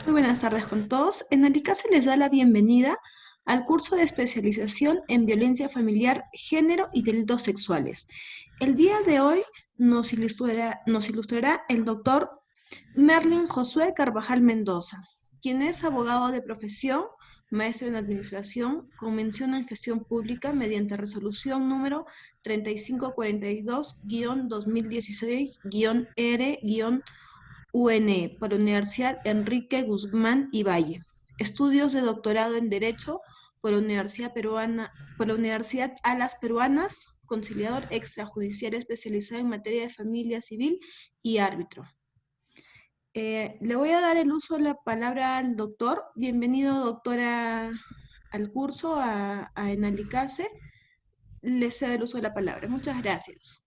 Muy buenas tardes con todos. En Arica se les da la bienvenida al curso de especialización en violencia familiar, género y delitos sexuales. El día de hoy nos ilustrará el doctor Merlin Josué Carvajal Mendoza, quien es abogado de profesión, maestro en administración, con mención en gestión pública mediante resolución número 3542-2016-R- por la Universidad Enrique Guzmán y Valle. Estudios de doctorado en Derecho por la Universidad Alas Peruanas, conciliador extrajudicial especializado en materia de familia civil y árbitro. Le voy a dar el uso de la palabra al doctor. Bienvenido, doctora, al curso, a Enalicase. Le cedo el uso de la palabra. Muchas gracias.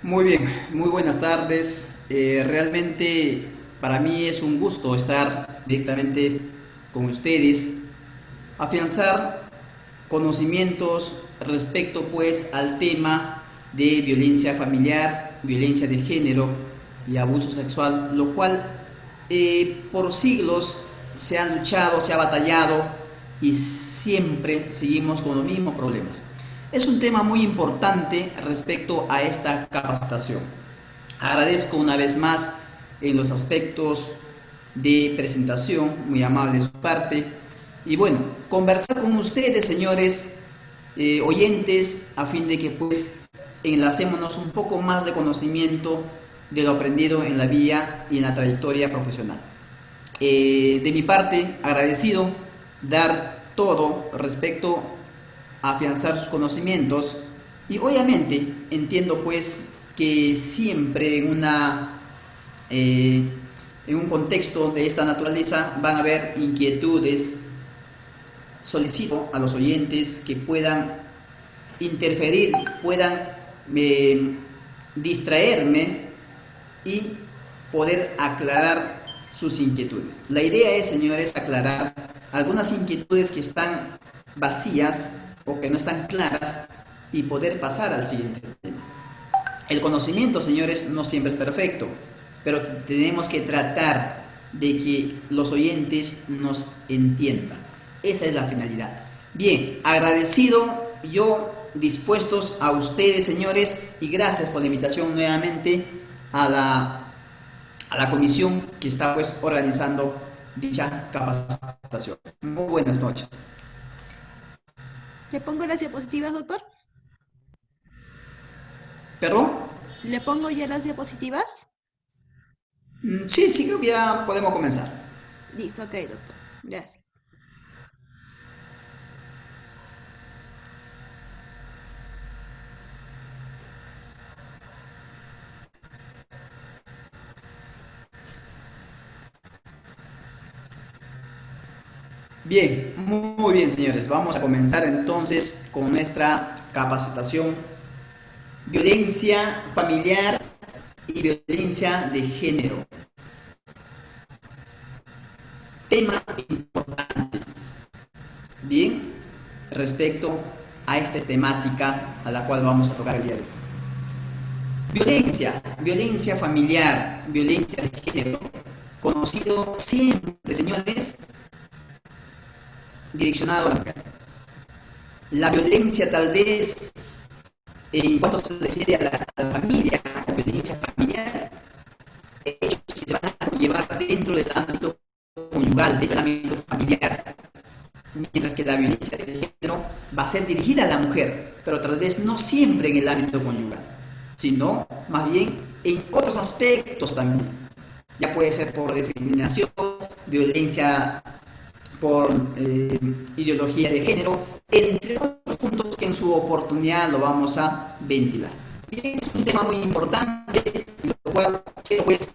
Muy bien, muy buenas tardes. Realmente para mí es un gusto estar directamente con ustedes, afianzar conocimientos respecto pues al tema de violencia familiar, violencia de género y abuso sexual, lo cual por siglos se ha luchado, se ha batallado y siempre seguimos con los mismos problemas. Es un tema muy importante respecto a esta capacitación. Agradezco una vez más en los aspectos de presentación, muy amable de su parte. Y bueno, conversar con ustedes, señores oyentes, a fin de que pues enlacémonos un poco más de conocimiento de lo aprendido en la vía y en la trayectoria profesional. De mi parte, agradecido dar todo respecto a afianzar sus conocimientos y obviamente entiendo pues que siempre eh, en un contexto de esta naturaleza van a haber inquietudes. Solicito a los oyentes que puedan interferir, puedan eh, distraerme y poder aclarar sus inquietudes. La idea es, señores, aclarar algunas inquietudes que están vacías o que no están claras y poder pasar al siguiente tema. El conocimiento, señores, no siempre es perfecto, pero tenemos que tratar de que los oyentes nos entiendan. Esa es la finalidad. Bien, agradecido yo, dispuestos a ustedes, señores, y gracias por la invitación nuevamente a la comisión que está pues organizando dicha capacitación. Muy buenas noches. ¿Le pongo las diapositivas, doctor? ¿Perdón? ¿Le pongo ya las diapositivas? Sí, sí, creo que ya podemos comenzar. Listo, ok, doctor. Gracias. Bien, muy bien, señores. Vamos a comenzar entonces con nuestra capacitación: violencia familiar y violencia de género. Tema importante. Bien, respecto a esta temática a la cual vamos a tocar el día de hoy. Violencia familiar, violencia de género, conocido siempre, señores, direccionado a la mujer. La violencia tal vez en cuanto se refiere a la familia, a la violencia familiar, hechos que se van a llevar dentro del ámbito conyugal, del ámbito familiar, mientras que la violencia de género va a ser dirigida a la mujer, pero tal vez no siempre en el ámbito conyugal, sino más bien en otros aspectos también. Ya puede ser por discriminación, violencia por ideología de género, entre otros puntos que en su oportunidad lo vamos a ventilar. Bien, es un tema muy importante, lo cual quiero pues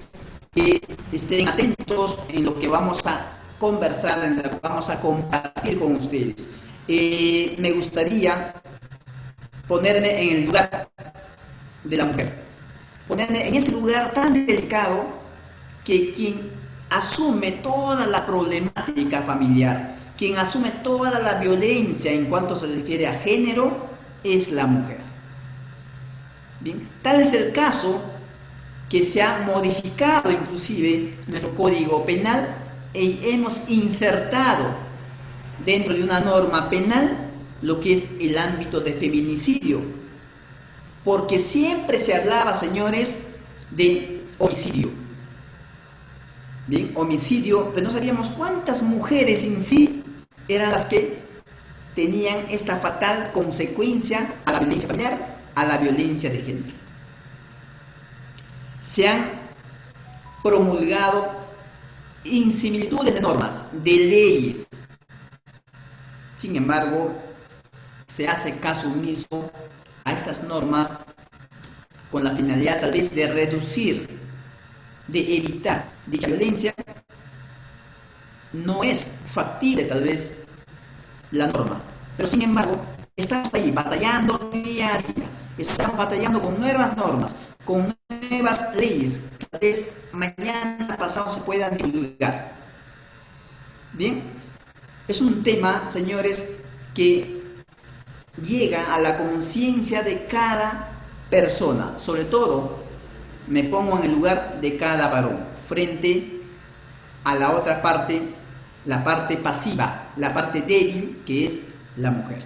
que estén atentos en lo que vamos a conversar, en lo que vamos a compartir con ustedes. Me gustaría ponerme en el lugar de la mujer, ponerme en ese lugar tan delicado que quien asume toda la problemática familiar, quien asume toda la violencia en cuanto se refiere a género, es la mujer. Bien, tal es el caso que se ha modificado inclusive nuestro código penal y hemos insertado dentro de una norma penal lo que es el ámbito de feminicidio, porque siempre se hablaba, señores, de homicidio. Bien, homicidio, pero no sabíamos cuántas mujeres en sí eran las que tenían esta fatal consecuencia a la violencia familiar, a la violencia de género. Se han promulgado insimilitudes de normas, de leyes. Sin embargo, se hace caso omiso a estas normas con la finalidad tal vez de reducir, de evitar dicha violencia. No es factible tal vez la norma, pero sin embargo estamos ahí batallando día a día, estamos batallando con nuevas normas, con nuevas leyes que tal vez mañana pasado se puedan divulgar. Bien, es un tema, señores, que llega a la conciencia de cada persona, sobre todo me pongo en el lugar de cada varón frente a la otra parte, la parte pasiva, la parte débil, que es la mujer.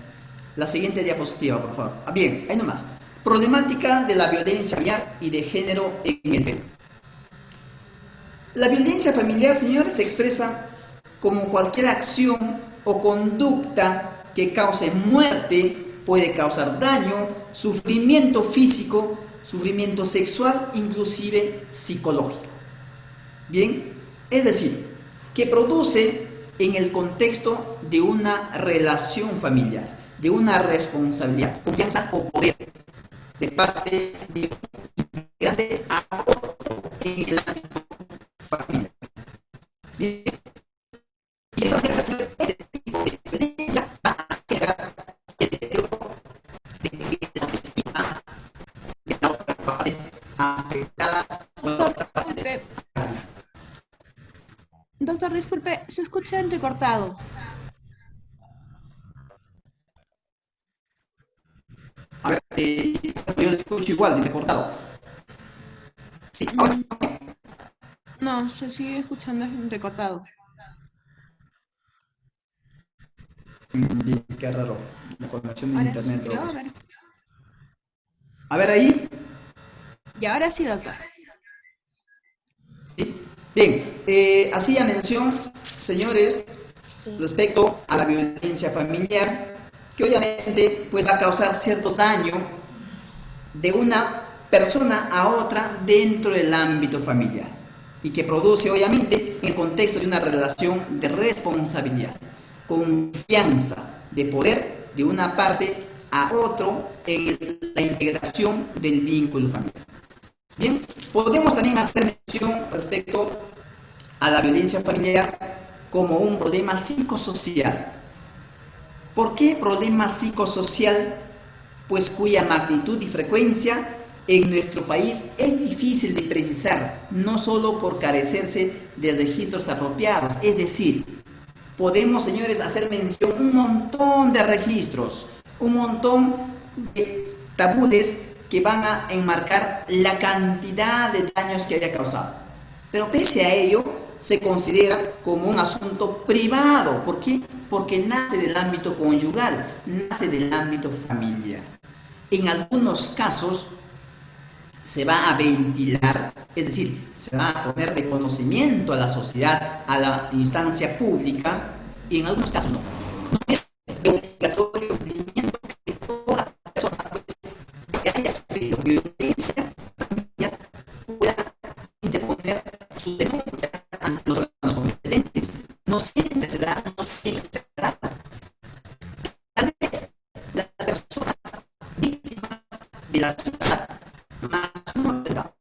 La siguiente diapositiva, por favor. Bien, ahí nomás. Problemática de la violencia familiar y de género en el Perú. La violencia familiar, señores, se expresa como cualquier acción o conducta que cause muerte, puede causar daño, sufrimiento físico, sufrimiento sexual, inclusive psicológico. Bien, es decir, que produce en el contexto de una relación familiar, de una responsabilidad, confianza o poder de parte de un integrante a otro en el ámbito familiar. Bien, y de manera este tipo de violencia va a generar el deterioro de la autoestima de la otra parte afectada por la otra parte. Doctor, disculpe, se escucha entrecortado. A ver, yo le escucho igual, entrecortado. Sí, ahora. No, se sigue escuchando entrecortado. Bien, qué raro. La conexión de Ahora internet. sí, creo, a ver. A ver ahí. Y ahora sí, doctor. ¿Sí? Bien, hacía mención, señores, respecto a la violencia familiar, que obviamente pues, va a causar cierto daño de una persona a otra dentro del ámbito familiar y que produce obviamente en el contexto de una relación de responsabilidad, confianza, de poder de una parte a otro en la integración del vínculo familiar. Bien, podemos también hacer mención respecto a la violencia familiar como un problema psicosocial. ¿Por qué problema psicosocial? Pues cuya magnitud y frecuencia en nuestro país es difícil de precisar, no solo por carecerse de registros apropiados, es decir, podemos, señores, hacer mención un montón de registros, un montón de tabules que van a enmarcar la cantidad de daños que haya causado. Pero pese a ello, se considera como un asunto privado. ¿Por qué? Porque nace del ámbito conyugal, nace del ámbito familiar. En algunos casos se va a ventilar, es decir, se va a poner de conocimiento a la sociedad, a la instancia pública, y en algunos casos no. No es obligatorio cumplimiento que toda persona que haya sufrido violencia familiar pueda interponer su denuncia ante los órganos competentes. No siempre se da, no siempre se trata. Tal vez las personas víctimas de la sociedad más no te da.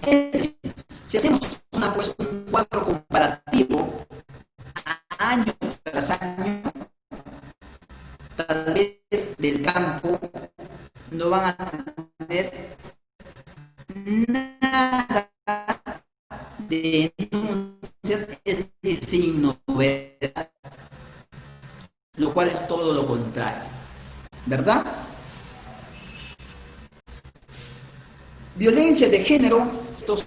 Es decir, si hacemos un cuadro comparativo año tras año, tal vez del campo no van a tener nada de denuncias, es decir, sin novedad, lo cual es todo lo contrario, ¿verdad? Violencia violencia de género, estos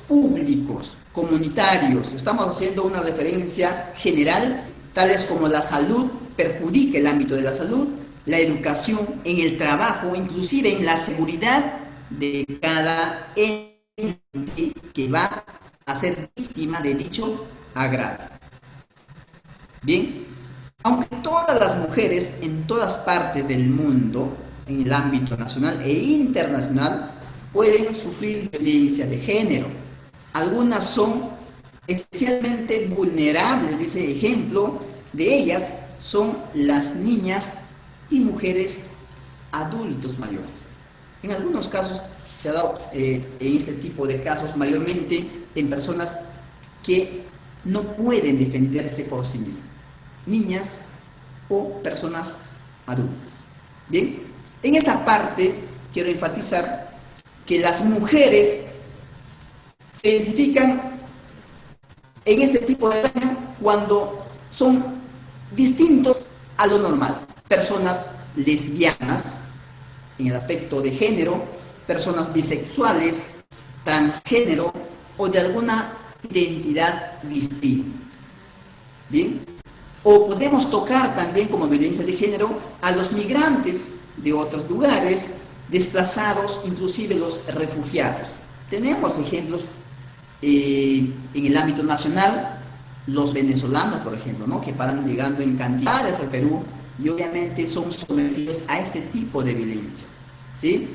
públicos, comunitarios, estamos haciendo una referencia general, tales como la salud perjudica el ámbito de la salud, la educación, en el trabajo, inclusive en la seguridad de cada ente que va a ser víctima de dicho agravio. Bien, aunque todas las mujeres en todas partes del mundo, en el ámbito nacional e internacional, pueden sufrir violencia de género. Algunas son especialmente vulnerables, dice ejemplo de ellas son las niñas y mujeres adultos mayores. En algunos casos se ha dado en este tipo de casos mayormente en personas que no pueden defenderse por sí mismas, niñas o personas adultas. Bien, en esta parte quiero enfatizar que las mujeres se identifican en este tipo de daño cuando son distintos a lo normal. Personas lesbianas, en el aspecto de género, personas bisexuales, transgénero o de alguna identidad distinta. Bien, o podemos tocar también como violencia de género a los migrantes de otros lugares, desplazados, inclusive los refugiados. Tenemos ejemplos en el ámbito nacional, los venezolanos, por ejemplo, ¿no?, que paran llegando en cantidades al Perú y obviamente son sometidos a este tipo de violencias, ¿sí?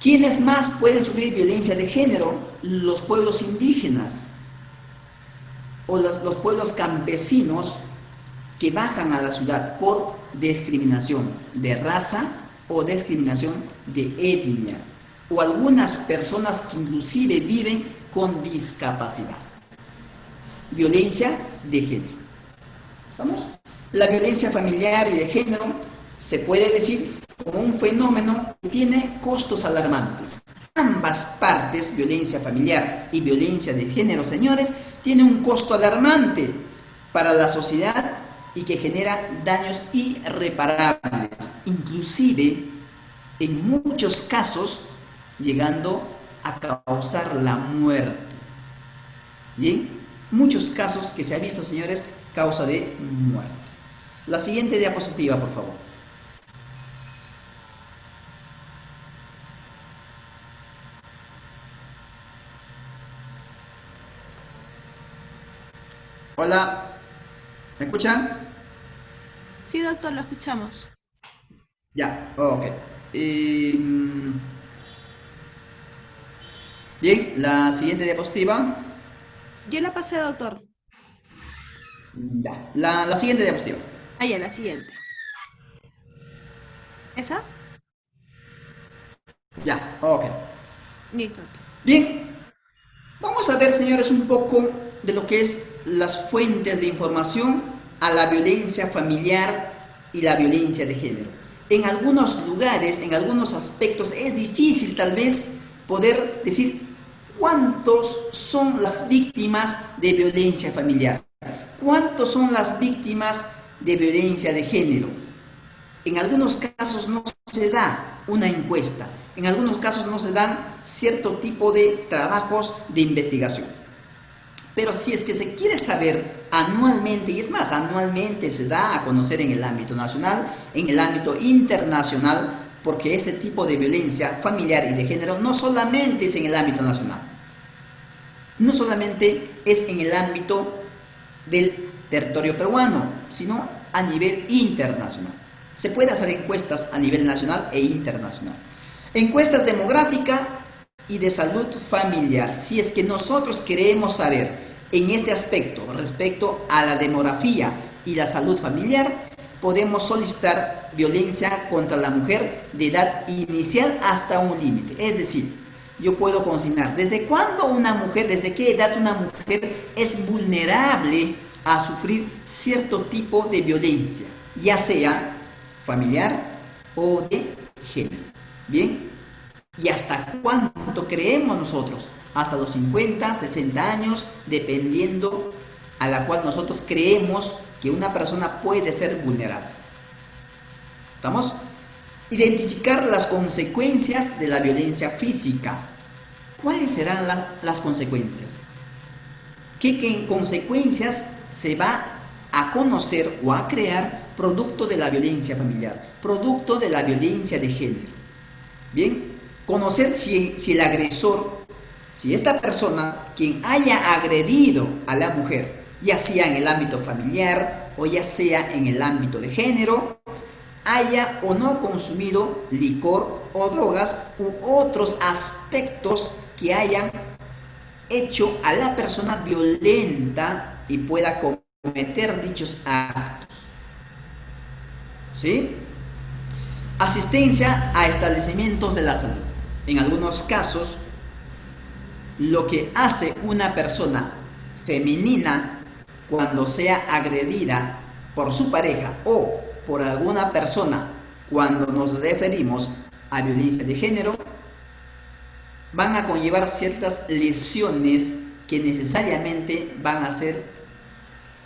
¿Quiénes más pueden sufrir violencia de género? Los pueblos indígenas o los pueblos campesinos que bajan a la ciudad por discriminación de raza o discriminación de etnia, o algunas personas que inclusive viven con discapacidad. Violencia de género. ¿Estamos? La violencia familiar y de género se puede decir como un fenómeno que tiene costos alarmantes. Ambas partes, violencia familiar y violencia de género, señores, tiene un costo alarmante para la sociedad y que genera daños irreparables, inclusive en muchos casos llegando a causar la muerte. Bien, muchos casos que se ha visto, señores, causa de muerte. La siguiente diapositiva, por favor. Hola, ¿me escuchan? Sí, doctor, lo escuchamos. Ya, ok. Bien, la siguiente diapositiva. Yo la pasé, doctor. Ya, la siguiente diapositiva. Ah, ya, la siguiente. ¿Esa? Ya, ok. Listo, doctor. Bien, vamos a ver, señores, un poco de lo que es las fuentes de información a la violencia familiar y la violencia de género. En algunos lugares, en algunos aspectos, es difícil tal vez poder decir cuántos son las víctimas de violencia familiar, cuántos son las víctimas de violencia de género. En algunos casos no se da una encuesta, en algunos casos no se dan cierto tipo de trabajos de investigación. Pero si es que se quiere saber anualmente, y es más, anualmente se da a conocer en el ámbito nacional, en el ámbito internacional, porque este tipo de violencia familiar y de género no solamente es en el ámbito nacional, no solamente es en el ámbito del territorio peruano, sino a nivel internacional. Se puede hacer encuestas a nivel nacional e internacional. Encuestas demográficas y de salud familiar. Si es que nosotros queremos saber en este aspecto respecto a la demografía y la salud familiar, podemos solicitar violencia contra la mujer de edad inicial hasta un límite. Es decir, yo puedo consignar desde cuándo una mujer, desde qué edad una mujer es vulnerable a sufrir cierto tipo de violencia, ya sea familiar o de género. Bien, ¿y hasta cuánto creemos nosotros? Hasta los 50, 60 años, dependiendo a la cual nosotros creemos que una persona puede ser vulnerable. ¿Estamos? Identificar las consecuencias de la violencia física. ¿Cuáles serán las consecuencias? ¿Qué consecuencias se va a conocer o a crear producto de la violencia familiar, producto de la violencia de género? Bien, conocer si el agresor, si esta persona, quien haya agredido a la mujer, ya sea en el ámbito familiar o ya sea en el ámbito de género, haya o no consumido licor o drogas u otros aspectos que hayan hecho a la persona violenta y pueda cometer dichos actos. ¿Sí? Asistencia a establecimientos de la salud. En algunos casos, lo que hace una persona femenina cuando sea agredida por su pareja o por alguna persona cuando nos referimos a violencia de género, van a conllevar ciertas lesiones que necesariamente van a ser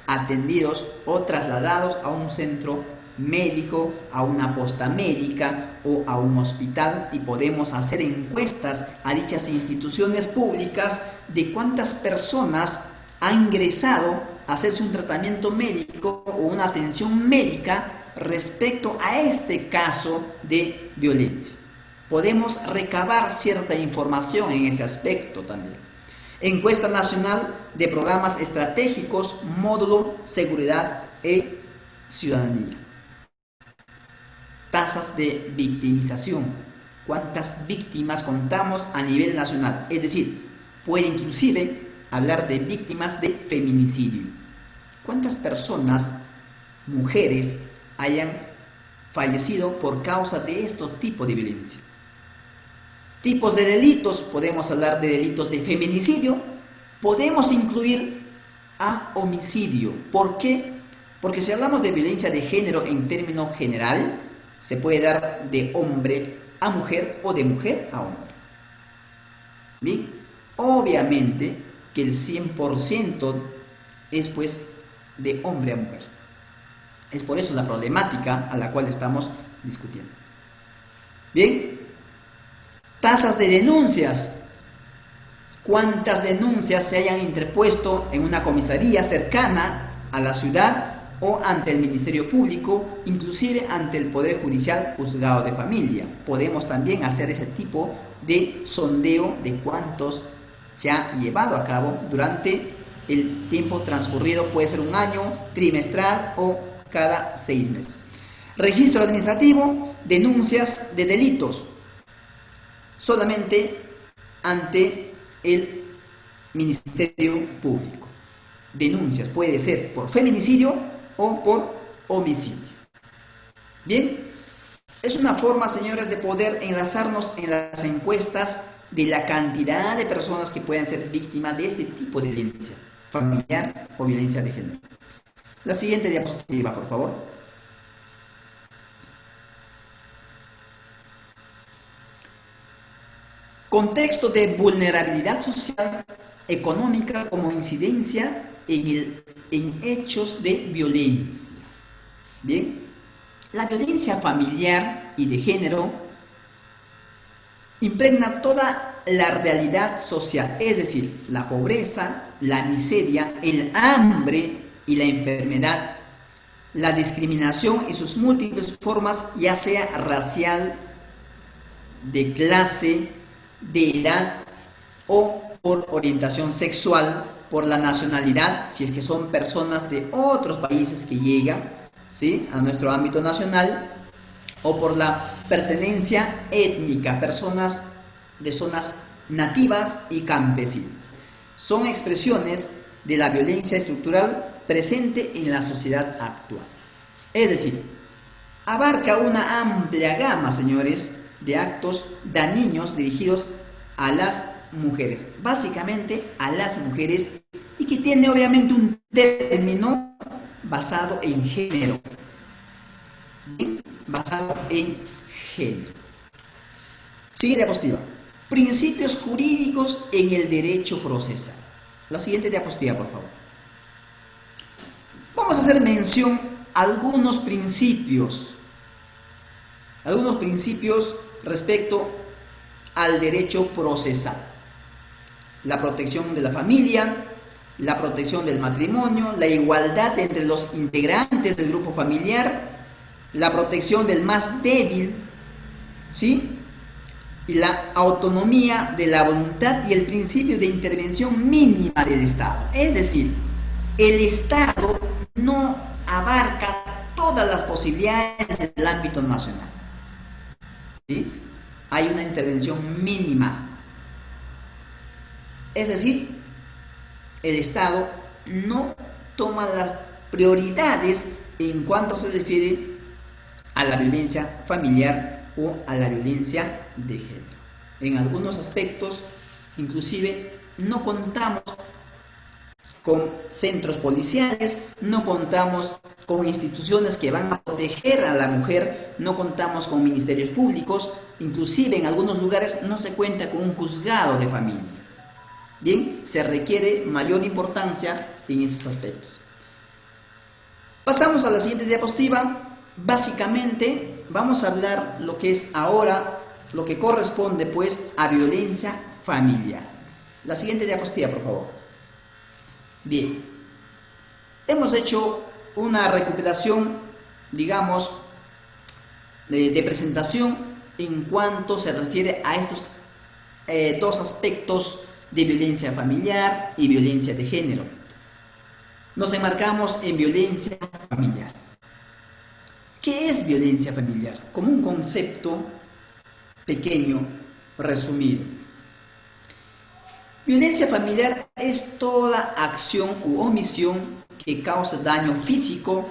atendidos o trasladados a un centro médico, a una posta médica o a un hospital, y podemos hacer encuestas a dichas instituciones públicas de cuántas personas han ingresado a hacerse un tratamiento médico o una atención médica respecto a este caso de violencia. Podemos recabar cierta información en ese aspecto también. Encuesta Nacional de Programas Estratégicos, módulo Seguridad e Ciudadanía. Tasas de victimización. ¿Cuántas víctimas contamos a nivel nacional? Es decir, puede inclusive hablar de víctimas de feminicidio. ¿Cuántas personas, mujeres, hayan fallecido por causa de estos tipos de violencia? Tipos de delitos, podemos hablar de delitos de feminicidio, podemos incluir a homicidio. ¿Por qué? Porque si hablamos de violencia de género en término general, se puede dar de hombre a mujer o de mujer a hombre. Bien, obviamente que el 100% es pues de hombre a mujer. Es por eso la problemática a la cual estamos discutiendo. Bien, tasas de denuncias. ¿Cuántas denuncias se hayan interpuesto en una comisaría cercana a la ciudad o ante el Ministerio Público, inclusive ante el Poder Judicial Juzgado de Familia? Podemos también hacer ese tipo de sondeo de cuántos se ha llevado a cabo durante el tiempo transcurrido, puede ser un año, trimestral o cada 6 meses. Registro administrativo, denuncias de delitos, solamente ante el Ministerio Público. Denuncias puede ser por feminicidio o por homicidio. Bien, es una forma, señores, de poder enlazarnos en las encuestas de la cantidad de personas que pueden ser víctimas de este tipo de violencia familiar o violencia de género. La siguiente diapositiva, por favor. Contexto de vulnerabilidad social, económica como incidencia en hechos de violencia. Bien, la violencia familiar y de género impregna toda la realidad social, es decir, la pobreza, la miseria, el hambre y la enfermedad, la discriminación y sus múltiples formas, ya sea racial, de clase, de edad o por orientación sexual, por la nacionalidad, si es que son personas de otros países que llegan, ¿sí?, a nuestro ámbito nacional, o por la pertenencia étnica, personas de zonas nativas y campesinas. Son expresiones de la violencia estructural presente en la sociedad actual. Es decir, abarca una amplia gama, señores, de actos dañinos dirigidos a las mujeres, básicamente a las mujeres, y que tiene obviamente un término basado en género. Basado en género. Siguiente diapositiva. Principios jurídicos en el derecho procesal. La siguiente diapositiva, por favor. Vamos a hacer mención a algunos principios algunos principios respecto al derecho procesal. La protección de la familia, la protección del matrimonio, la igualdad entre los integrantes del grupo familiar, la protección del más débil, ¿sí? Y la autonomía de la voluntad y el principio de intervención mínima del Estado. Es decir, el Estado no abarca todas las posibilidades del ámbito nacional, ¿sí? Hay una intervención mínima. Es decir, el Estado no toma las prioridades en cuanto se refiere a la violencia familiar o a la violencia de género. En algunos aspectos, inclusive, no contamos con centros policiales, no contamos con instituciones que van a proteger a la mujer, no contamos con ministerios públicos, inclusive en algunos lugares no se cuenta con un juzgado de familia. Bien, se requiere mayor importancia en esos aspectos. Pasamos a la siguiente diapositiva. Básicamente vamos a hablar lo que es ahora, lo que corresponde pues a violencia familiar. La siguiente diapositiva, por favor. Bien, hemos hecho una recopilación, digamos, de presentación en cuanto se refiere a estos dos aspectos de violencia familiar y violencia de género. Nos enmarcamos en violencia familiar. ¿Qué es violencia familiar? Como un concepto pequeño, resumido. Violencia familiar es toda acción u omisión que causa daño físico,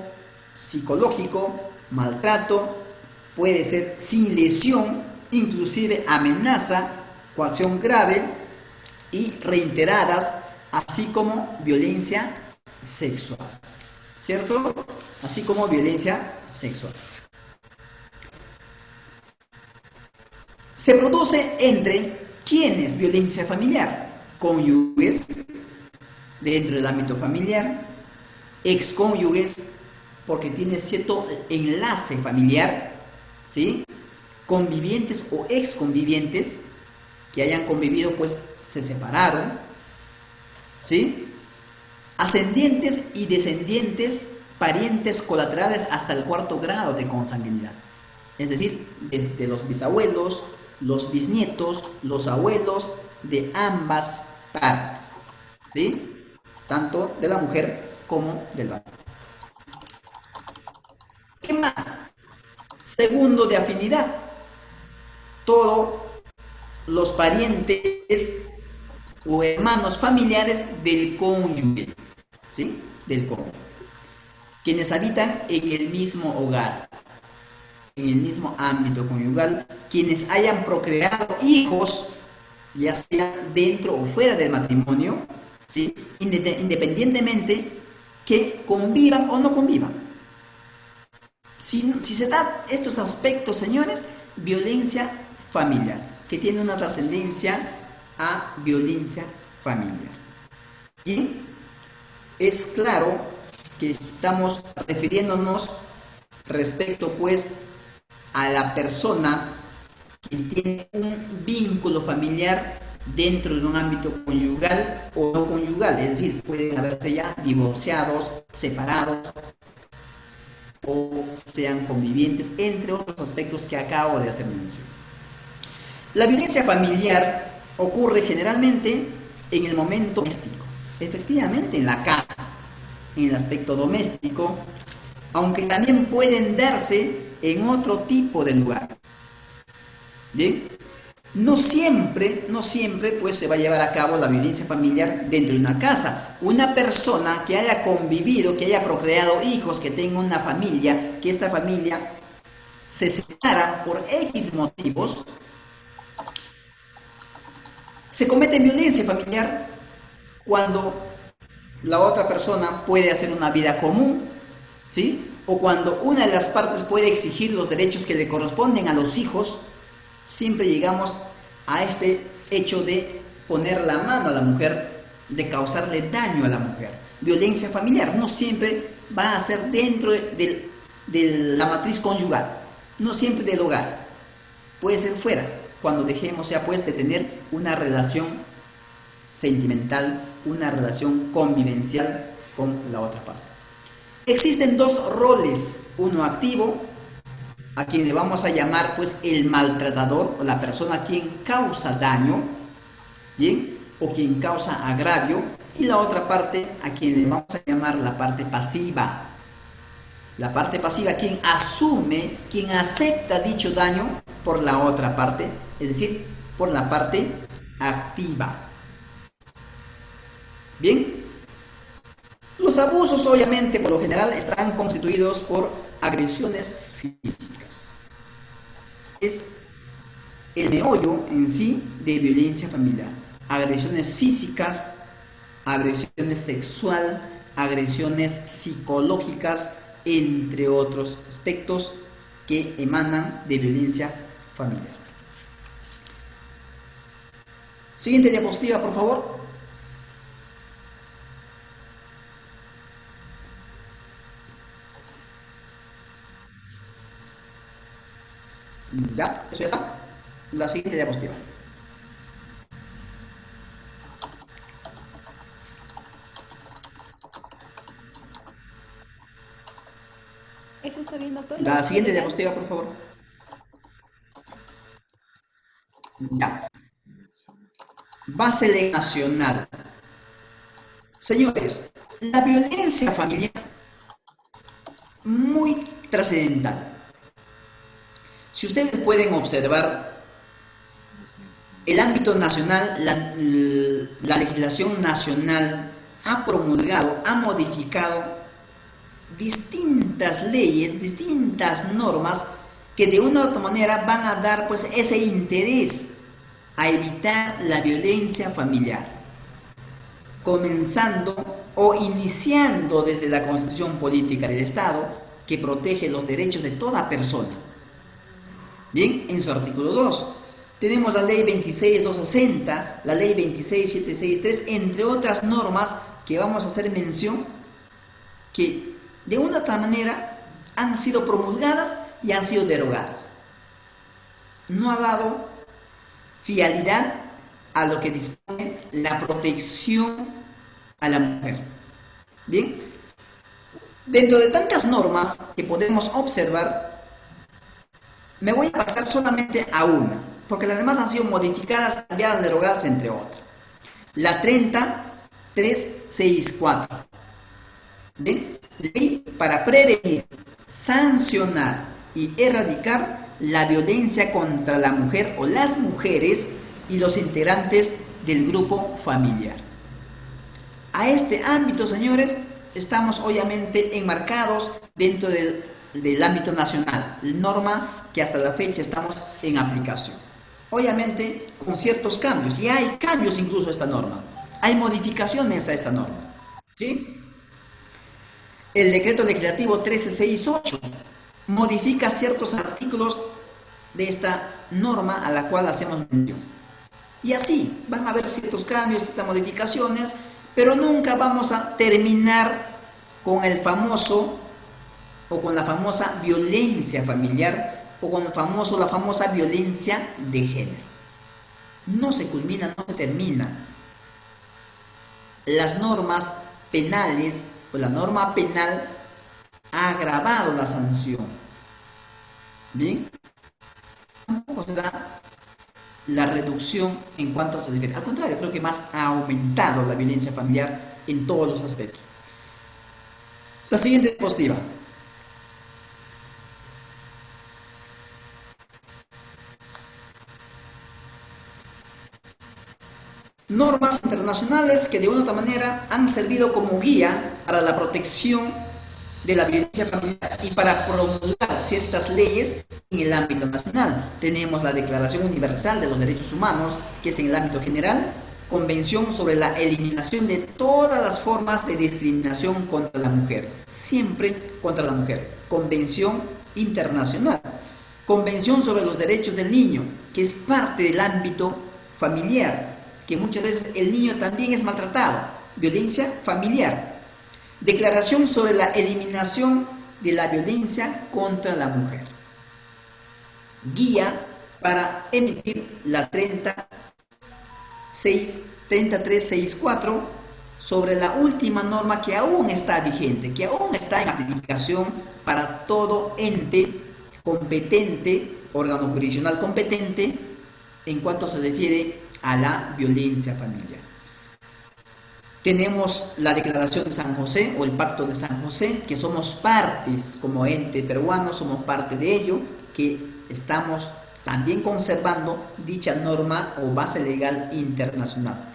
psicológico, maltrato, puede ser sin lesión, inclusive amenaza, coacción grave y reiteradas, así como violencia sexual, ¿cierto? Así como violencia sexual. Se produce entre ¿quiénes? Violencia familiar, cónyuges dentro del ámbito familiar, excónyuges porque tiene cierto enlace familiar, ¿sí? Convivientes o exconvivientes que hayan convivido pues se separaron, ¿sí? Ascendientes y descendientes, parientes colaterales hasta el 4º grado de consanguinidad. Es decir, desde los bisabuelos, los bisnietos, los abuelos de ambas partes, ¿sí? Tanto de la mujer como del varón. ¿Qué más? Segundo de afinidad. Todos los parientes o hermanos familiares del cónyuge, ¿sí? Del cónyuge. Quienes habitan en el mismo hogar, en el mismo ámbito conyugal, quienes hayan procreado hijos, ya sea dentro o fuera del matrimonio, ¿sí? Independientemente que convivan o no convivan. Si se da estos aspectos, señores, violencia familiar, que tiene una trascendencia a violencia familiar. Y es claro que estamos refiriéndonos respecto pues a la persona que tiene un vínculo familiar dentro de un ámbito conyugal o no conyugal, es decir, pueden haberse ya divorciados, separados o sean convivientes, entre otros aspectos que acabo de hacer mención. La violencia familiar ocurre generalmente en el momento doméstico, efectivamente en la casa, en el aspecto doméstico, aunque también pueden darse en otro tipo de lugar. ¿Bien? No siempre pues se va a llevar a cabo la violencia familiar dentro de una casa. Una persona que haya convivido, que haya procreado hijos, que tenga una familia, que esta familia se separa por X motivos, se comete violencia familiar cuando la otra persona puede hacer una vida común, ¿sí? O cuando una de las partes puede exigir los derechos que le corresponden a los hijos. Siempre llegamos a este hecho de poner la mano a la mujer, de causarle daño a la mujer. Violencia familiar no siempre va a ser dentro de la matriz conyugal. no siempre del hogar, puede ser fuera, cuando dejemos ya pues de tener una relación sentimental, una relación convivencial con la otra parte. Existen dos roles, uno activo, a quien le vamos a llamar pues el maltratador o la persona a quien causa daño, ¿bien? O quien causa agravio, y la otra parte a quien le vamos a llamar la parte pasiva. La parte pasiva, quien asume, quien acepta dicho daño por la otra parte, es decir, por la parte activa. Bien, los abusos obviamente por lo general están constituidos por agresiones físicas. Es el meollo en sí de violencia familiar. Agresiones físicas, agresiones sexual, agresiones psicológicas, entre otros aspectos que emanan de violencia familiar. Siguiente diapositiva, por favor. Ya, eso ya está. La siguiente diapositiva. ¿Eso está bien, doctor? La siguiente diapositiva, por favor. Ya. Base legacional. Señores, la violencia familiar muy trascendental. Si ustedes pueden observar el ámbito nacional, la legislación nacional ha promulgado, ha modificado distintas leyes, distintas normas que de una u otra manera van a dar pues ese interés a evitar la violencia familiar, comenzando o iniciando desde la Constitución Política del Estado, que protege los derechos de toda persona. Bien, en su artículo 2 tenemos la ley 26.260, la ley 26.763, entre otras normas que vamos a hacer mención, que de una u otra manera han sido promulgadas y han sido derogadas. No ha dado fiabilidad a lo que dispone la protección a la mujer. Bien, dentro de tantas normas que podemos observar, me voy a pasar solamente a una, porque las demás han sido modificadas, cambiadas, derogadas, entre otras. La 30.364. ¿Bien? Ley para prevenir, sancionar y erradicar la violencia contra la mujer o las mujeres y los integrantes del grupo familiar. A este ámbito, señores, estamos obviamente enmarcados dentro del ámbito nacional, norma que hasta la fecha estamos en aplicación. Obviamente con ciertos cambios, y hay cambios incluso a esta norma, hay modificaciones a esta norma, ¿sí? El decreto legislativo 1368 modifica ciertos artículos de esta norma a la cual hacemos mención. Y así van a haber ciertos cambios, ciertas modificaciones, pero nunca vamos a terminar con el famoso o con la famosa violencia familiar o con la famosa violencia de género. No se culmina, no se termina. Las normas penales o la norma penal ha agravado la sanción. Bien, tampoco será la reducción en cuanto a se refiere. Al contrario, creo que más ha aumentado la violencia familiar en todos los aspectos. La siguiente diapositiva. Normas internacionales que de una u otra manera han servido como guía para la protección de la violencia familiar y para promulgar ciertas leyes en el ámbito nacional. Tenemos la Declaración Universal de los Derechos Humanos, que es en el ámbito general, Convención sobre la eliminación de todas las formas de discriminación contra la mujer, siempre contra la mujer. Convención internacional. Convención sobre los derechos del niño, que es parte del ámbito familiar, que muchas veces el niño también es maltratado. Violencia familiar. Declaración sobre la eliminación de la violencia contra la mujer. guía para emitir la 3364 sobre la última norma que aún está vigente, que aún está en aplicación para todo ente competente, órgano jurisdiccional competente, en cuanto se refiere a la violencia familiar. Tenemos la Declaración de San José o el Pacto de San José, que somos partes como ente peruano, somos parte de ello, que estamos también conservando dicha norma o base legal internacional.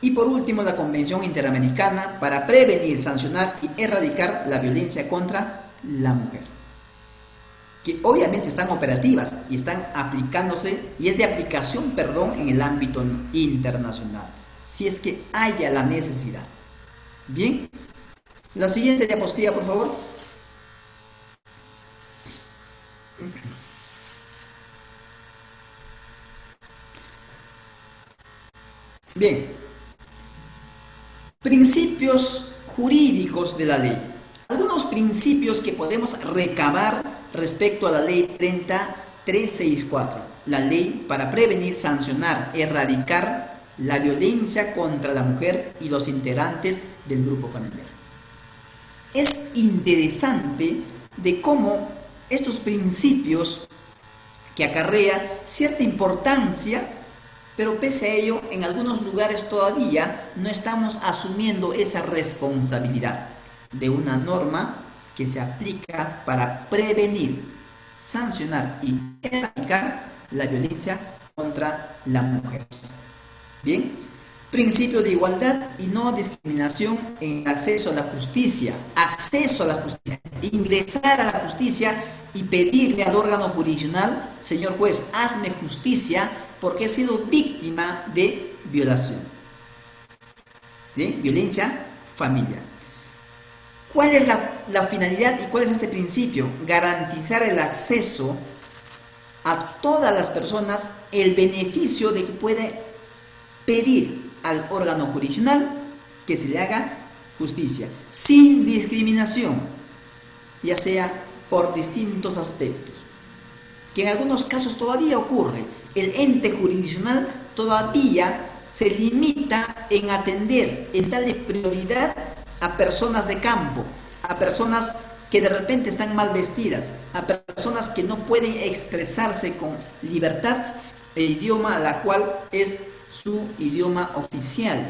Y por último, la Convención Interamericana para prevenir, sancionar y erradicar la violencia contra la mujer, que obviamente están operativas y están aplicándose, y es de aplicación, perdón, en el ámbito internacional, si es que haya la necesidad. Bien, la siguiente diapositiva, por favor. Bien, principios jurídicos de la ley. Algunos principios que podemos recabar respecto a la ley 3364, la ley para prevenir, sancionar, erradicar la violencia contra la mujer y los integrantes del grupo familiar. Es interesante de cómo estos principios, que acarrea cierta importancia, pero pese a ello, en algunos lugares todavía no estamos asumiendo esa responsabilidad de una norma que se aplica para prevenir, sancionar y erradicar la violencia contra la mujer. Bien, principio de igualdad y no discriminación en acceso a la justicia. Acceso a la justicia, ingresar a la justicia y pedirle al órgano jurisdiccional: señor juez, hazme justicia porque he sido víctima de violación. Bien, violencia familiar. ¿Cuál es la finalidad y cuál es este principio? Garantizar el acceso a todas las personas, el beneficio de que puede pedir al órgano jurisdiccional que se le haga justicia, sin discriminación, ya sea por distintos aspectos, que en algunos casos todavía ocurre. El ente jurisdiccional todavía se limita en atender, en darle prioridad a personas de campo, a personas que de repente están mal vestidas, a personas que no pueden expresarse con libertad el idioma a la cual es su idioma oficial,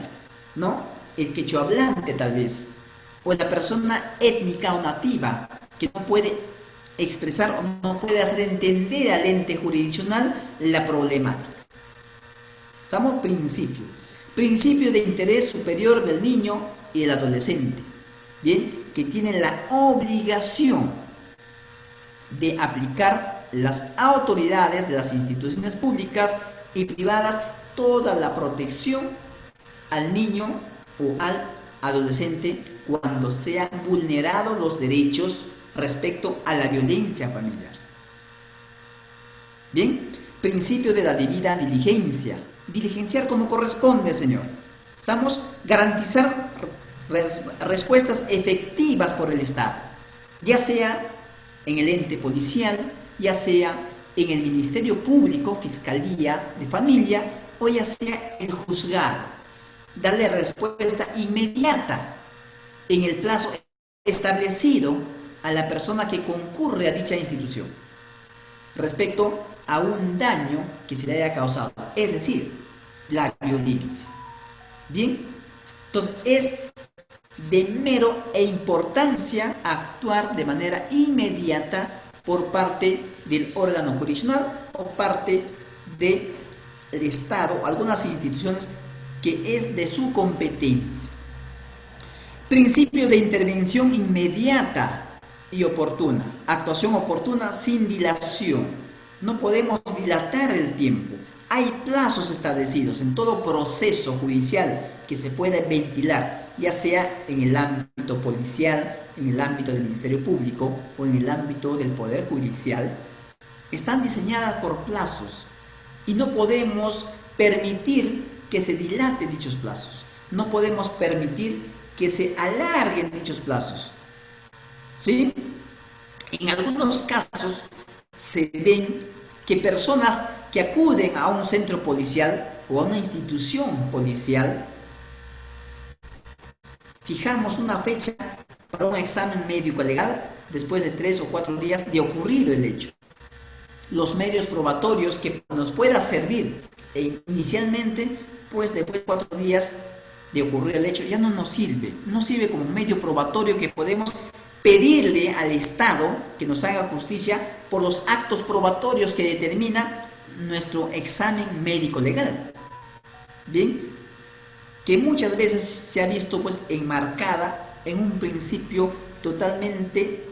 ¿no? El quechua hablante tal vez, o la persona étnica o nativa que no puede expresar o no puede hacer entender al ente jurisdiccional la problemática. Estamos principio de interés superior del niño y del adolescente, bien, que tienen la obligación de aplicar las autoridades de las instituciones públicas y privadas toda la protección al niño o al adolescente cuando sean vulnerados los derechos respecto a la violencia familiar. Bien, principio de la debida diligencia. Diligenciar como corresponde, señor. Estamos garantizar respuestas efectivas por el Estado, ya sea en el ente policial, ya sea en el Ministerio Público, Fiscalía de Familia, o ya sea el juzgado. Darle respuesta inmediata en el plazo establecido a la persona que concurre a dicha institución respecto a un daño que se le haya causado, es decir, la violencia. Bien, entonces es de mero e importancia actuar de manera inmediata por parte del órgano jurisdiccional o parte del Estado, algunas instituciones que es de su competencia. Principio de intervención inmediata y oportuna, actuación oportuna sin dilación. No podemos dilatar el tiempo. Hay plazos establecidos en todo proceso judicial que se puede ventilar, ya sea en el ámbito policial, en el ámbito del Ministerio Público o en el ámbito del Poder Judicial. Están diseñadas por plazos y no podemos permitir que se dilaten dichos plazos. No podemos permitir que se alarguen dichos plazos. ¿Sí? En algunos casos se ven que personas que acuden a un centro policial o a una institución policial, fijamos una fecha para un examen médico legal después de 3 o 4 días de ocurrido el hecho. Los medios probatorios que nos pueda servir inicialmente, pues después de 4 días de ocurrir el hecho, ya no sirve como un medio probatorio que podemos pedirle al Estado que nos haga justicia por los actos probatorios que determina nuestro examen médico legal. Bien, que muchas veces se ha visto pues enmarcada en un principio totalmente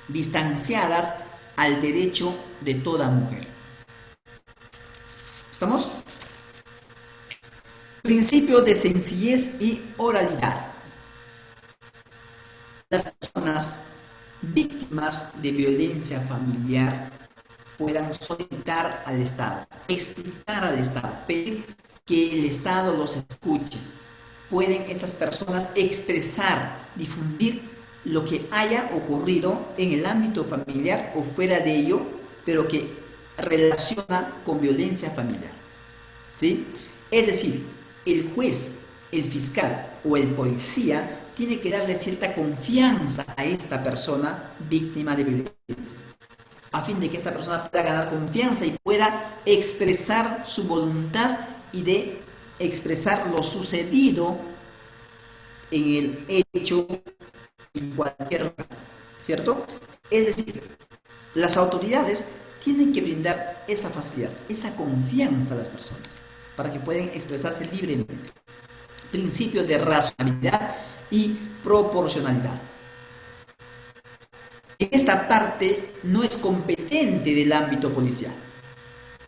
distanciadas al derecho de toda mujer. ¿Estamos? Principio de sencillez y oralidad. Las personas víctimas de violencia familiar puedan solicitar al Estado, explicar al Estado, pedir que el Estado los escuche. Pueden estas personas expresar, difundir lo que haya ocurrido en el ámbito familiar o fuera de ello, pero que relaciona con violencia familiar. ¿Sí? Es decir, el juez, el fiscal o el policía tiene que darle cierta confianza a esta persona víctima de violencia, a fin de que esta persona pueda ganar confianza y pueda expresar su voluntad y de expresar lo sucedido en el hecho en cualquier lugar, ¿cierto? Es decir, las autoridades tienen que brindar esa facilidad, esa confianza a las personas para que puedan expresarse libremente. Principio de razonabilidad y proporcionalidad. En esta parte no es competente del ámbito policial,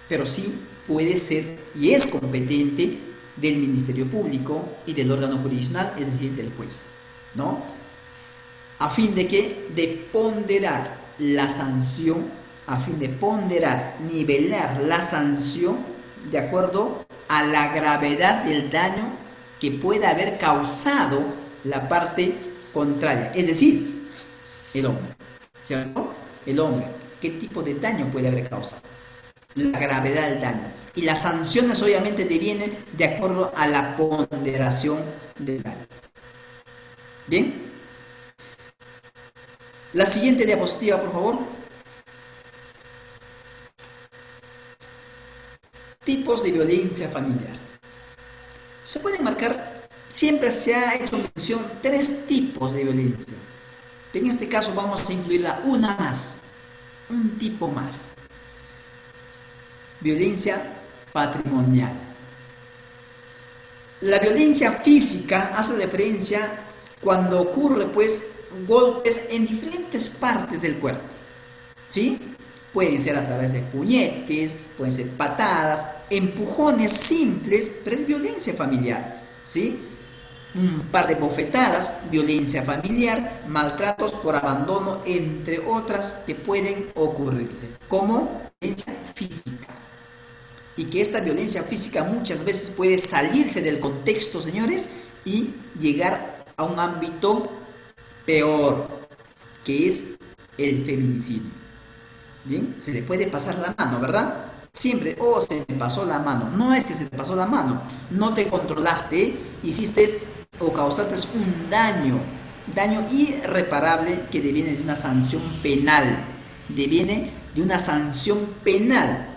pero sí puede ser y es competente del Ministerio Público y del órgano jurisdiccional, es decir, del juez, ¿no? A fin de que de ponderar la sanción, a fin de ponderar, nivelar la sanción de acuerdo a la gravedad del daño que pueda haber causado la parte contraria, es decir, el hombre, ¿cierto? El hombre, ¿qué tipo de daño puede haber causado? La gravedad del daño. Y las sanciones obviamente devienen de acuerdo a la ponderación del daño. ¿Bien? La siguiente diapositiva, por favor. Tipos de violencia familiar. Se pueden marcar, siempre se ha hecho mención, 3 tipos de violencia. En este caso vamos a incluirla una más, un tipo más. Violencia patrimonial. La violencia física hace referencia cuando ocurre pues golpes en diferentes partes del cuerpo, ¿sí? Pueden ser a través de puñetes, pueden ser patadas, empujones simples, pero es violencia familiar, ¿sí? Un par de bofetadas, violencia familiar, maltratos por abandono, entre otras que pueden ocurrirse, como violencia física. Y que esta violencia física muchas veces puede salirse del contexto, señores, y llegar a un ámbito peor, que es el feminicidio. Bien, se le puede pasar la mano, ¿verdad? Siempre, se me pasó la mano. No es que se te pasó la mano, no te controlaste, hiciste o causaste un daño irreparable que deviene de una sanción penal. Deviene de una sanción penal.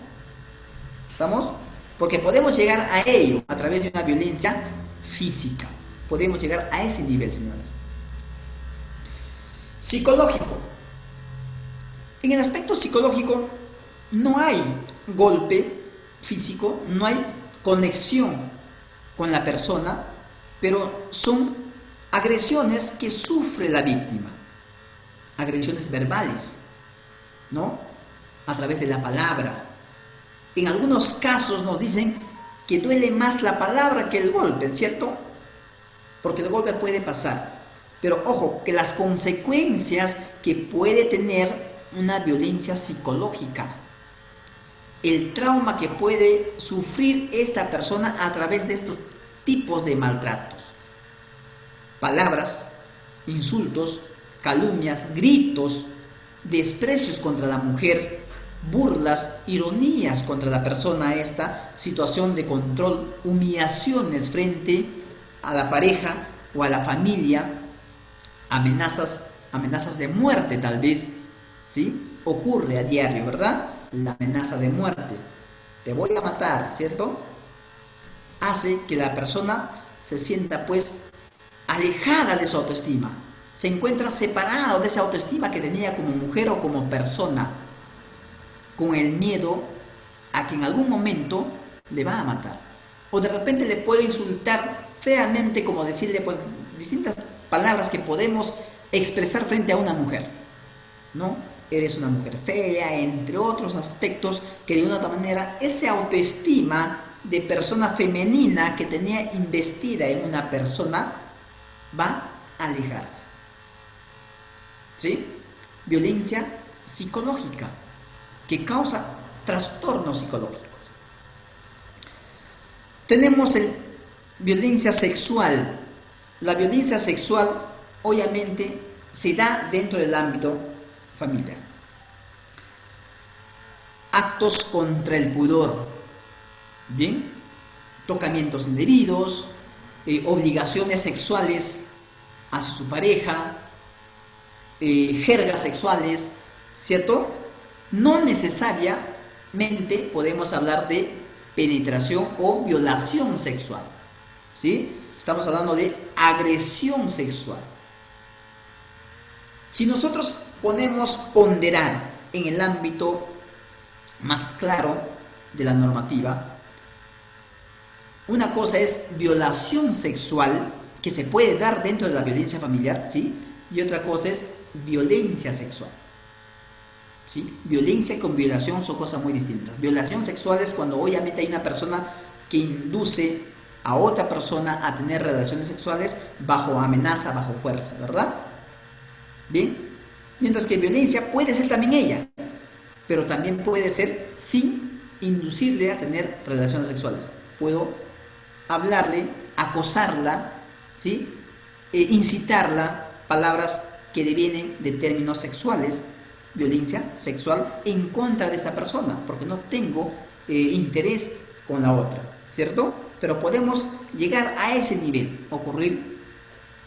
¿Estamos? Porque podemos llegar a ello a través de una violencia física. Podemos llegar a ese nivel, señores. Psicológico. En el aspecto psicológico no hay golpe físico, no hay conexión con la persona, pero son agresiones que sufre la víctima. Agresiones verbales, ¿no? A través de la palabra. En algunos casos nos dicen que duele más la palabra que el golpe, ¿cierto? Porque el golpe puede pasar. Pero ojo, que las consecuencias que puede tener una violencia psicológica, el trauma que puede sufrir esta persona a través de estos tipos de maltratos. Palabras, insultos, calumnias, gritos, desprecios contra la mujer, burlas, ironías contra la persona esta, situación de control, humillaciones frente a la pareja o a la familia, amenazas de muerte tal vez, ¿sí? Ocurre a diario, ¿verdad? La amenaza de muerte. Te voy a matar, ¿cierto? Hace que la persona se sienta pues alejada de su autoestima. Se encuentra separado de esa autoestima que tenía como mujer o como persona, con el miedo a que en algún momento le va a matar. O de repente le puede insultar feamente, como decirle pues distintas palabras que podemos expresar frente a una mujer. ¿No? Eres una mujer fea, entre otros aspectos que de una u otra manera esa autoestima de persona femenina que tenía investida en una persona va a alejarse. ¿Sí? Violencia psicológica que causa trastornos psicológicos. Tenemos violencia sexual. La violencia sexual obviamente se da dentro del ámbito familiar. Actos contra el pudor, ¿bien? Tocamientos indebidos, obligaciones sexuales hacia su pareja, jergas sexuales, ¿cierto? No necesariamente podemos hablar de penetración o violación sexual, ¿sí? Estamos hablando de agresión sexual. Si nosotros ponderar en el ámbito más claro de la normativa, una cosa es violación sexual que se puede dar dentro de la violencia familiar, ¿sí? Y otra cosa es violencia sexual, ¿sí? Violencia con violación son cosas muy distintas. Violación sexual es cuando obviamente hay una persona que induce a otra persona a tener relaciones sexuales bajo amenaza, bajo fuerza, ¿verdad? Bien, mientras que violencia puede ser también ella, pero también puede ser sin inducirle a tener relaciones sexuales. Puedo hablarle, acosarla, ¿sí? Incitarla, palabras que devienen de términos sexuales, violencia sexual en contra de esta persona, porque no tengo interés con la otra, ¿cierto? Pero podemos llegar a ese nivel, ocurrir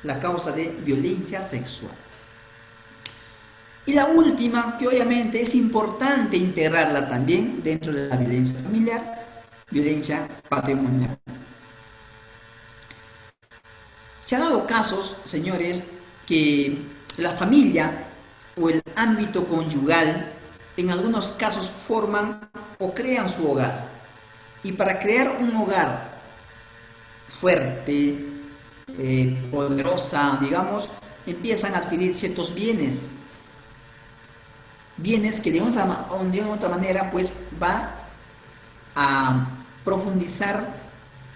la causa de violencia sexual. Y la última, que obviamente es importante integrarla también dentro de la violencia familiar, violencia patrimonial. Se han dado casos, señores, que la familia o el ámbito conyugal en algunos casos forman o crean su hogar. Y para crear un hogar fuerte, poderosa, digamos, empiezan a adquirir ciertos bienes que de otra manera pues va a profundizar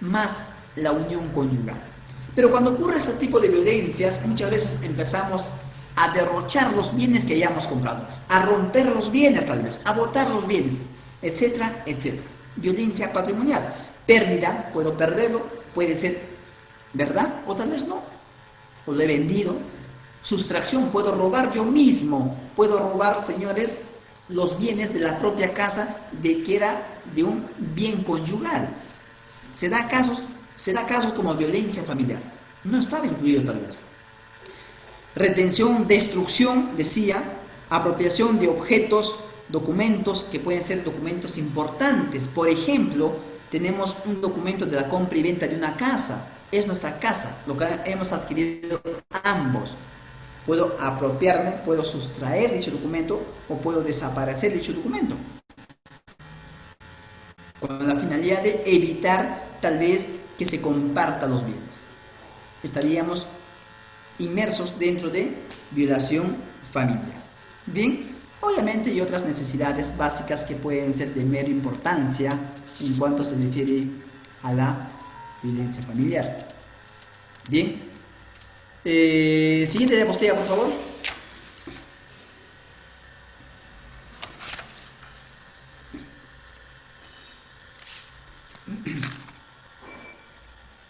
más la unión conyugal. Pero cuando ocurre este tipo de violencias, muchas veces empezamos a derrochar los bienes que hayamos comprado, a romper los bienes tal vez, a botar los bienes, etcétera, etcétera. Violencia patrimonial, pérdida, puedo perderlo, puede ser verdad o tal vez no, o lo he vendido. Sustracción, puedo robar yo mismo, puedo robar, señores, los bienes de la propia casa de que era de un bien conyugal. Se da casos como violencia familiar. No estaba incluido tal vez. Retención, destrucción, decía, apropiación de objetos, documentos que pueden ser documentos importantes. Por ejemplo, tenemos un documento de la compra y venta de una casa. Es nuestra casa, lo que hemos adquirido ambos. Puedo apropiarme, puedo sustraer dicho documento o puedo desaparecer dicho documento, con la finalidad de evitar tal vez que se compartan los bienes. Estaríamos inmersos dentro de violación familiar. Bien, obviamente hay otras necesidades básicas que pueden ser de mera importancia en cuanto se refiere a la violencia familiar. Bien. Siguiente diapositiva, por favor.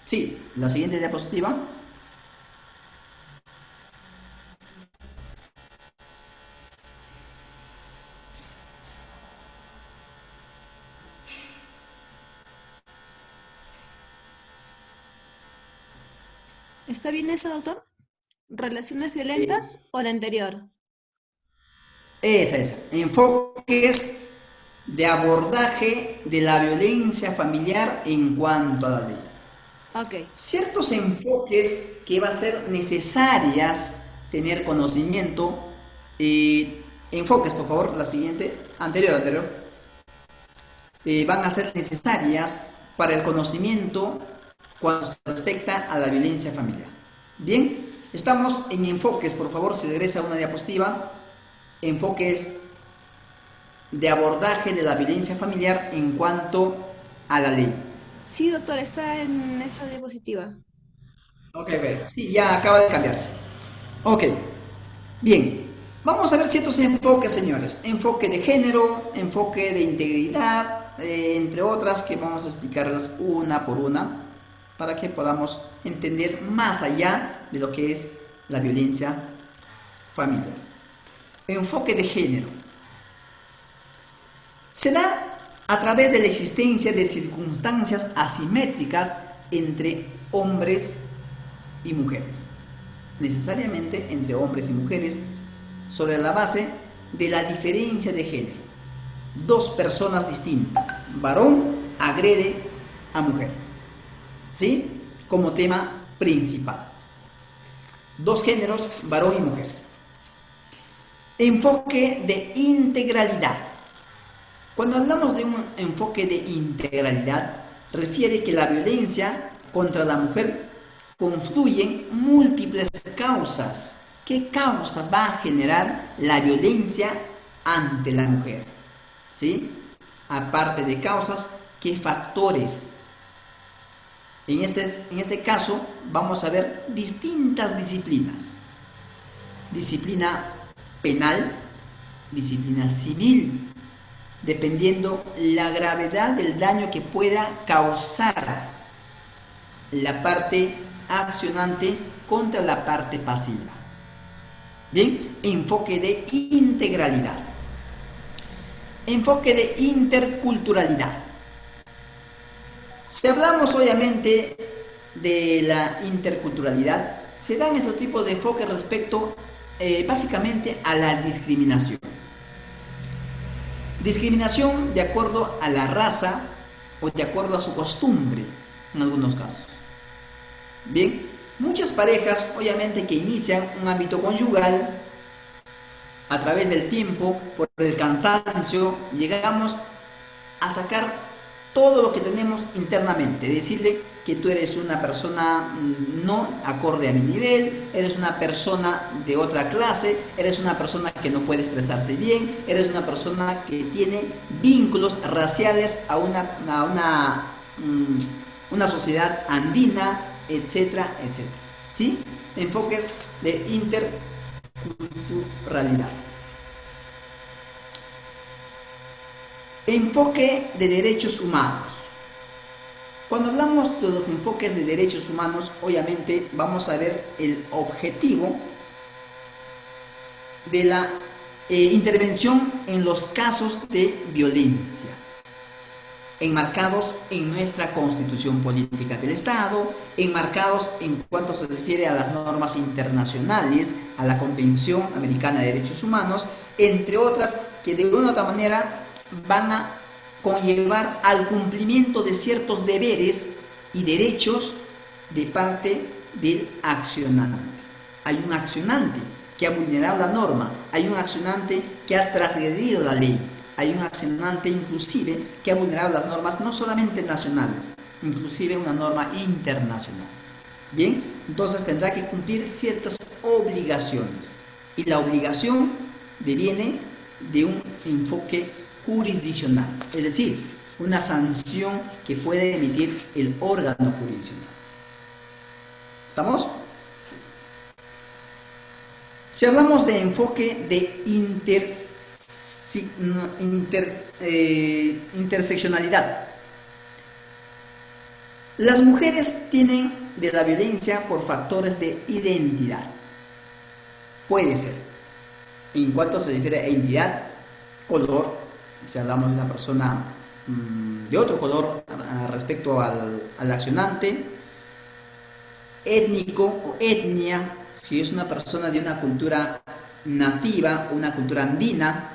Sí, la siguiente diapositiva. ¿Está bien eso, doctor? ¿Relaciones Eh, violentas o la anterior? esa. Enfoques de abordaje de la violencia familiar en cuanto a la ley. Ok. Ciertos enfoques que va a ser necesarias tener conocimiento. Enfoques, por favor, la siguiente, anterior. Van a ser necesarias para el conocimiento cuando se respecta a la violencia familiar. Bien, estamos en enfoques, por favor, si regresa a una diapositiva, enfoques de abordaje de la violencia familiar en cuanto a la ley. Sí, doctor, está en esa diapositiva. Ok, ok. Sí, ya acaba de cambiarse. Ok, bien. Vamos a ver ciertos enfoques, señores. Enfoque de género, enfoque de integridad, entre otras que vamos a explicarlas una por una para que podamos entender más allá de lo que es la violencia familiar. Enfoque de género. Se da a través de la existencia de circunstancias asimétricas entre hombres y mujeres. Necesariamente entre hombres y mujeres sobre la base de la diferencia de género. Dos personas distintas, varón agrede a mujer, ¿sí? Como tema principal. Dos géneros, varón y mujer. Enfoque de integralidad. Cuando hablamos de un enfoque de integralidad, refiere que la violencia contra la mujer confluyen múltiples causas. ¿Qué causas va a generar la violencia ante la mujer? ¿Sí? Aparte de causas, ¿qué factores? En este caso vamos a ver distintas disciplinas. Disciplina penal, disciplina civil, dependiendo la gravedad del daño que pueda causar la parte accionante contra la parte pasiva. Bien, enfoque de integralidad. Enfoque de interculturalidad. Si hablamos obviamente de la interculturalidad, se dan estos tipos de enfoques respecto básicamente a la discriminación. Discriminación de acuerdo a la raza o de acuerdo a su costumbre, en algunos casos. Bien, muchas parejas obviamente que inician un ámbito conyugal a través del tiempo, por el cansancio, llegamos a sacar todo lo que tenemos internamente, decirle que tú eres una persona no acorde a mi nivel, eres una persona de otra clase, eres una persona que no puede expresarse bien, eres una persona que tiene vínculos raciales a una sociedad andina, etcétera, etcétera. ¿Sí? Enfoques de interculturalidad. Enfoque de derechos humanos. Cuando hablamos de los enfoques de derechos humanos, obviamente vamos a ver el objetivo de la intervención en los casos de violencia, enmarcados en nuestra Constitución Política del Estado, enmarcados en cuanto se refiere a las normas internacionales, a la Convención Americana de Derechos Humanos, entre otras que de una u otra manera van a conllevar al cumplimiento de ciertos deberes y derechos de parte del accionante. Hay un accionante que ha vulnerado la norma, hay un accionante que ha transgredido la ley, hay un accionante inclusive que ha vulnerado las normas no solamente nacionales, inclusive una norma internacional. Bien, entonces tendrá que cumplir ciertas obligaciones y la obligación deviene de un enfoque jurisdiccional, es decir, una sanción que puede emitir el órgano jurisdiccional. ¿Estamos? Si hablamos de enfoque de interseccionalidad, las mujeres tienen de la violencia por factores de identidad. Puede ser, en cuanto se refiere a identidad, color, si hablamos de una persona de otro color respecto al accionante, étnico o etnia, si es una persona de una cultura nativa, una cultura andina.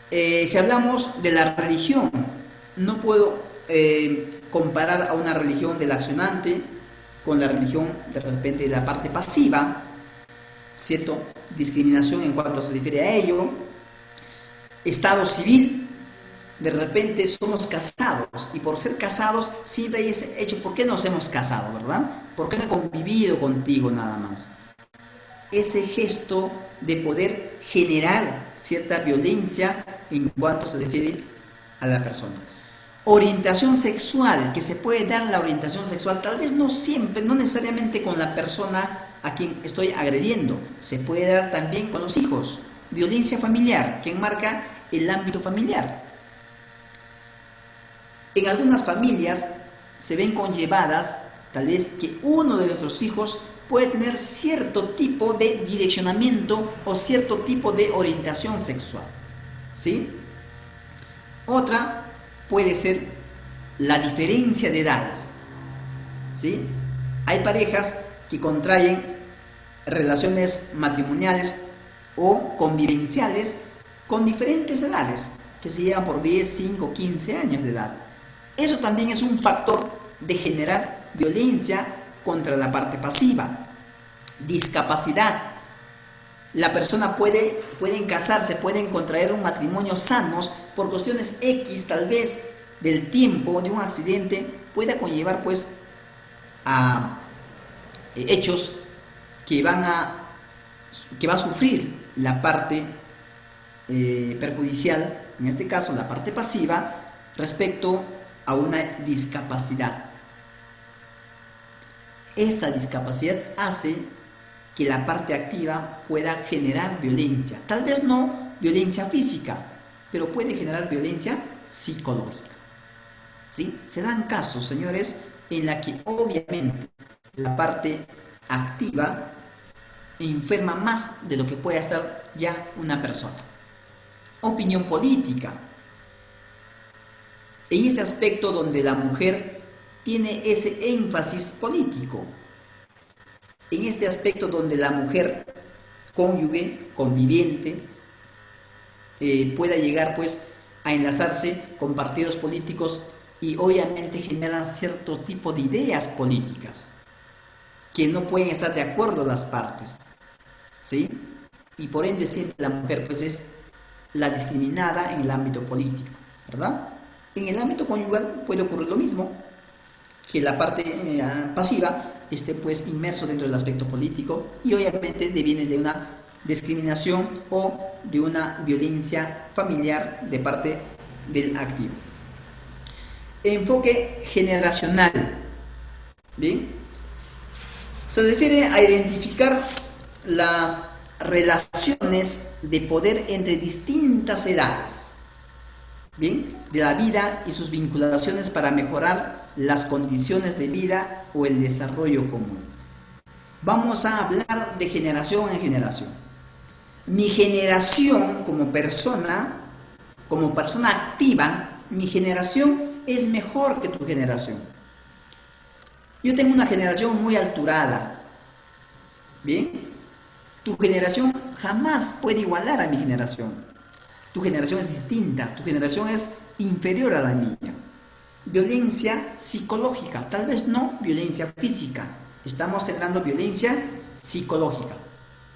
Si hablamos de la religión, no puedo comparar a una religión del accionante con la religión de repente de la parte pasiva, ¿cierto? Discriminación en cuanto se refiere a ello. Estado civil, de repente somos casados y por ser casados siempre hay ese hecho, ¿por qué nos hemos casado, verdad? ¿Por qué no he convivido contigo nada más? Ese gesto de poder generar cierta violencia en cuanto se refiere a la persona. Orientación sexual, que se puede dar la orientación sexual, tal vez no siempre, no necesariamente con la persona a quien estoy agrediendo, se puede dar también con los hijos. Violencia familiar, que enmarca el ámbito familiar. En algunas familias se ven conllevadas, tal vez que uno de nuestros hijos puede tener cierto tipo de direccionamiento o cierto tipo de orientación sexual, ¿sí? Otra puede ser la diferencia de edades, ¿sí? Hay parejas que contraen relaciones matrimoniales o convivenciales con diferentes edades, que se llevan por 10, 5, 15 años de edad. Eso también es un factor de generar violencia contra la parte pasiva. Discapacidad. La persona pueden casarse, pueden contraer un matrimonio sanos por cuestiones X, tal vez del tiempo, de un accidente, pueda conllevar pues a hechos que va a sufrir la parte perjudicial, en este caso la parte pasiva, respecto a una discapacidad. Esta discapacidad hace que la parte activa pueda generar violencia, tal vez no violencia física, pero puede generar violencia psicológica, ¿sí? Se dan casos, señores, en la que obviamente la parte activa enferma más de lo que puede estar ya una persona. Opinión política. En este aspecto donde la mujer tiene ese énfasis político, en este aspecto donde la mujer cónyuge, conviviente, pueda llegar pues a enlazarse con partidos políticos y obviamente generan cierto tipo de ideas políticas que no pueden estar de acuerdo las partes, ¿sí? Y por ende siempre la mujer pues es la discriminada en el ámbito político, ¿verdad? En el ámbito conyugal puede ocurrir lo mismo, que la parte pasiva esté pues inmerso dentro del aspecto político y obviamente deviene de una discriminación o de una violencia familiar de parte del activo. Enfoque generacional, ¿bien? Se refiere a identificar las relaciones de poder entre distintas edades, ¿bien?, de la vida y sus vinculaciones para mejorar las condiciones de vida o el desarrollo común. Vamos a hablar de generación en generación. Mi generación como persona activa, mi generación es mejor que tu generación. Yo tengo una generación muy alturada, ¿bien? Tu generación jamás puede igualar a mi generación. Tu generación es distinta, tu generación es inferior a la mía. Violencia psicológica, tal vez no violencia física. Estamos generando violencia psicológica,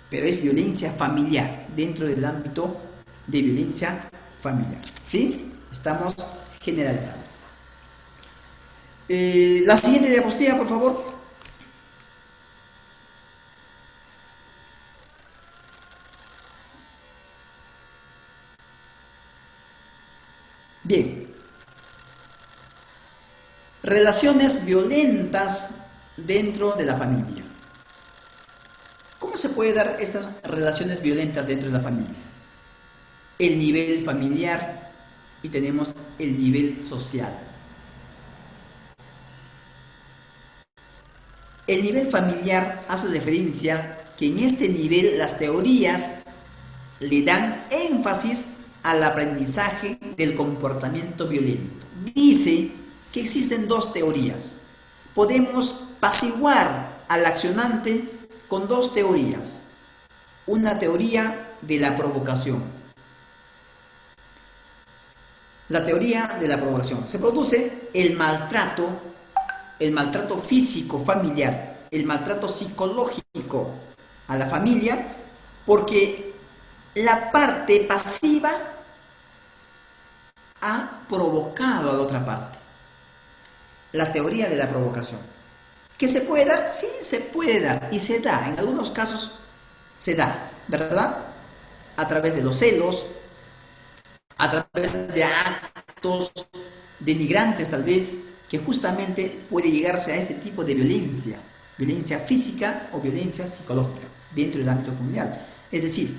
pero es violencia familiar, dentro del ámbito de violencia familiar, ¿sí? Estamos generalizando. La siguiente diapositiva, por favor. Bien. Relaciones violentas dentro de la familia. ¿Cómo se puede dar estas relaciones violentas dentro de la familia? El nivel familiar y tenemos el nivel social. El nivel familiar hace referencia que en este nivel las teorías le dan énfasis al aprendizaje del comportamiento violento. Dice que existen dos teorías. podemos apaciguar al accionante con dos teorías. Una teoría de la provocación. La teoría de la provocación. Se produce el maltrato físico familiar, el maltrato psicológico a la familia, porque la parte pasiva ha provocado a la otra parte. La teoría de la provocación. ¿Que se puede dar? Sí, se puede dar y se da. En algunos casos se da, ¿verdad? A través de los celos, a través de actos denigrantes tal vez, que justamente puede llegarse a este tipo de violencia, violencia física o violencia psicológica dentro del ámbito familiar. Es decir,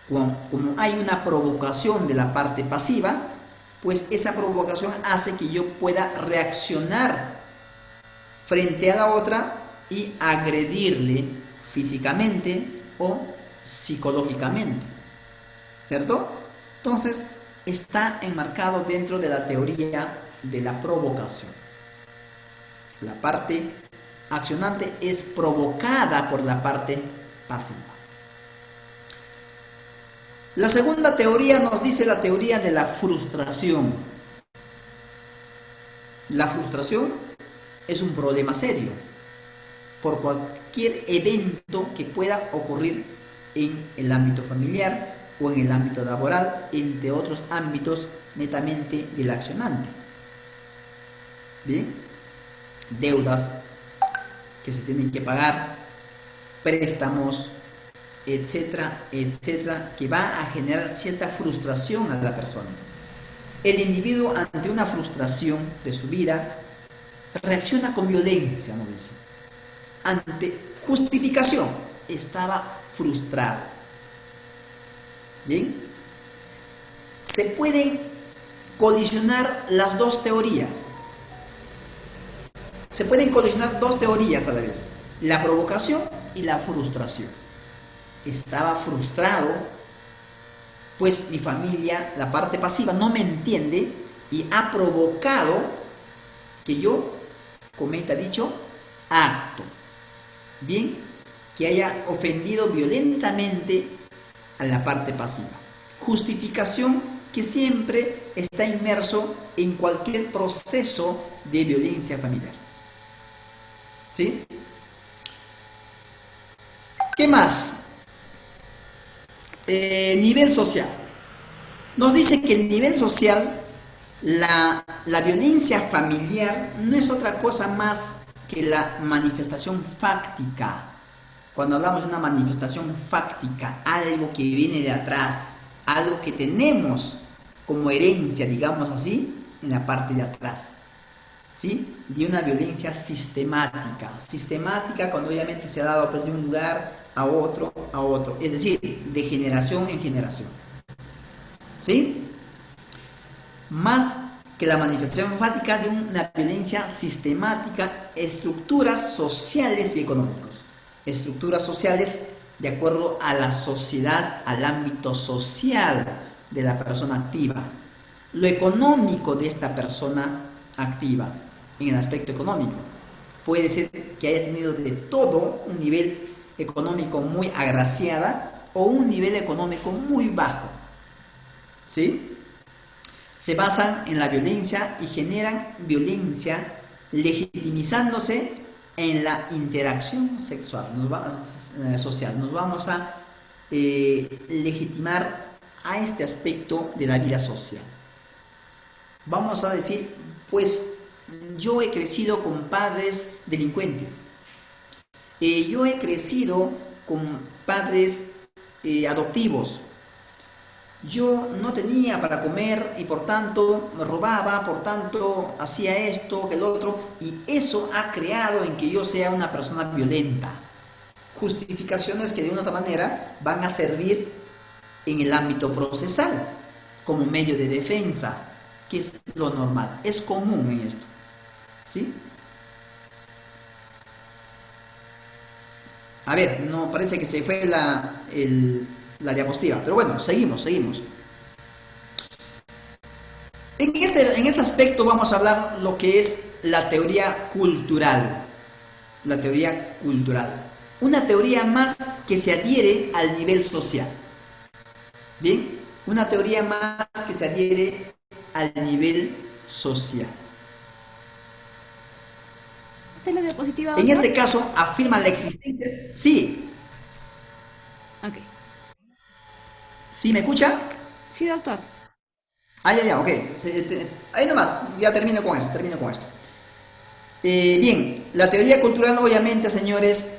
como hay una provocación de la parte pasiva, pues esa provocación hace que yo pueda reaccionar frente a la otra y agredirle físicamente o psicológicamente, ¿cierto? Entonces está enmarcado dentro de la teoría de la provocación. La parte accionante es provocada por la parte pasiva. La segunda teoría nos dice la teoría de la frustración. La frustración es un problema serio por cualquier evento que pueda ocurrir en el ámbito familiar o en el ámbito laboral, entre otros ámbitos netamente del accionante. ¿Bien? Deudas que se tienen que pagar, préstamos, etcétera, etcétera, que va a generar cierta frustración a la persona. El individuo ante una frustración de su vida reacciona con violencia, ¿no dice? Ante justificación, estaba frustrado. ¿Bien? Se pueden colisionar las dos teorías. Se pueden colisionar dos teorías a la vez: la provocación y la frustración. Estaba frustrado, pues mi familia, la parte pasiva, no me entiende y ha provocado que yo cometa dicho acto. Bien, que haya ofendido violentamente a la parte pasiva. Justificación que siempre está inmerso en cualquier proceso de violencia familiar. ¿Sí? ¿Qué más? Nivel social. Nos dice que el nivel social, la violencia familiar no es otra cosa más que la manifestación fáctica. Cuando hablamos de una manifestación fáctica, algo que viene de atrás, algo que tenemos como herencia, digamos así, en la parte de atrás, ¿sí? De una violencia sistemática. Sistemática cuando obviamente se ha dado pues, de un lugar a otro, es decir, de generación en generación, ¿sí? Más que la manifestación enfática de una violencia sistemática, estructuras sociales y económicas. Estructuras sociales de acuerdo a la sociedad, al ámbito social de la persona activa. Lo económico de esta persona activa, en el aspecto económico. Puede ser que haya tenido de todo un nivel económico muy agraciada o un nivel económico muy bajo. ¿Sí? Se basan en la violencia y generan violencia legitimizándose en la interacción sexual, social. Nos vamos a legitimar a este aspecto de la vida social. Vamos a decir, pues yo he crecido con padres delincuentes. Yo he crecido con padres adoptivos. Yo no tenía para comer y por tanto me robaba, por tanto hacía esto, que el otro, y eso ha creado en que yo sea una persona violenta. Justificaciones que de una otra manera van a servir en el ámbito procesal como medio de defensa, que es lo normal, es común en esto. ¿Sí? A ver, no parece que se fue la diapositiva, pero bueno, seguimos. En este aspecto vamos a hablar lo que es la teoría cultural. La teoría cultural. Una teoría más que se adhiere al nivel social. Bien, una teoría más que se adhiere al nivel social. ¿Esta es la diapositiva, En doctor? este caso afirma la existencia. Sí, Ok. ¿sí me escucha? Sí, doctor. Ah, ya, ok. Ahí nomás, ya termino con esto. Bien, la teoría cultural obviamente, señores,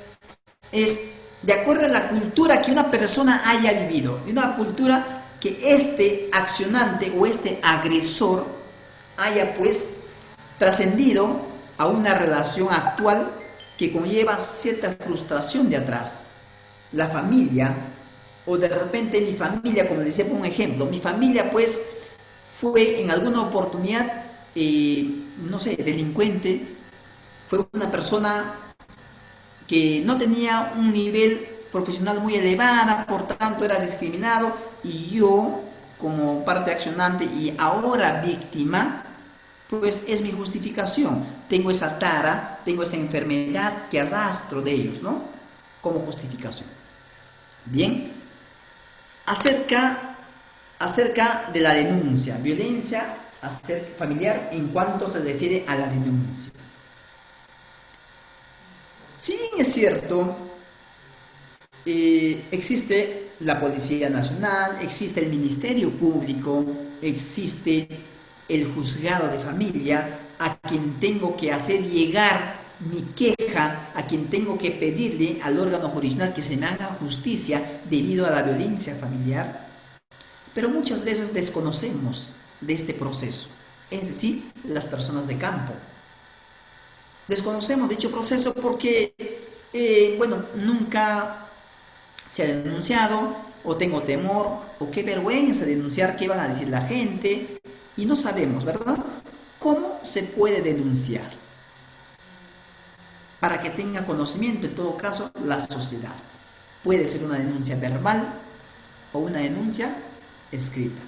es de acuerdo a la cultura que una persona haya vivido, de una cultura que este accionante o este agresor haya pues trascendido a una relación actual que conlleva cierta frustración de atrás. La familia, o de repente mi familia, como decía por un ejemplo, mi familia pues fue en alguna oportunidad, no sé, delincuente, fue una persona que no tenía un nivel profesional muy elevado, por tanto era discriminado, y yo, como parte accionante y ahora víctima, pues es mi justificación. Tengo esa tara, tengo esa enfermedad que arrastro de ellos, ¿no? Como justificación. Bien, acerca de la denuncia, violencia familiar en cuanto se refiere a la denuncia. Si bien es cierto, existe la Policía Nacional, existe el Ministerio Público, existe el juzgado de familia, a quien tengo que hacer llegar mi queja, a quien tengo que pedirle al órgano jurisdiccional que se me haga justicia debido a la violencia familiar, pero muchas veces desconocemos de este proceso, es decir, las personas de campo. Desconocemos dicho proceso porque, bueno, nunca se ha denunciado, o tengo temor, o qué vergüenza denunciar, qué van a decir la gente, y no sabemos, ¿verdad? ¿Cómo se puede denunciar? Para que tenga conocimiento, en todo caso, la sociedad. Puede ser una denuncia verbal o una denuncia escrita.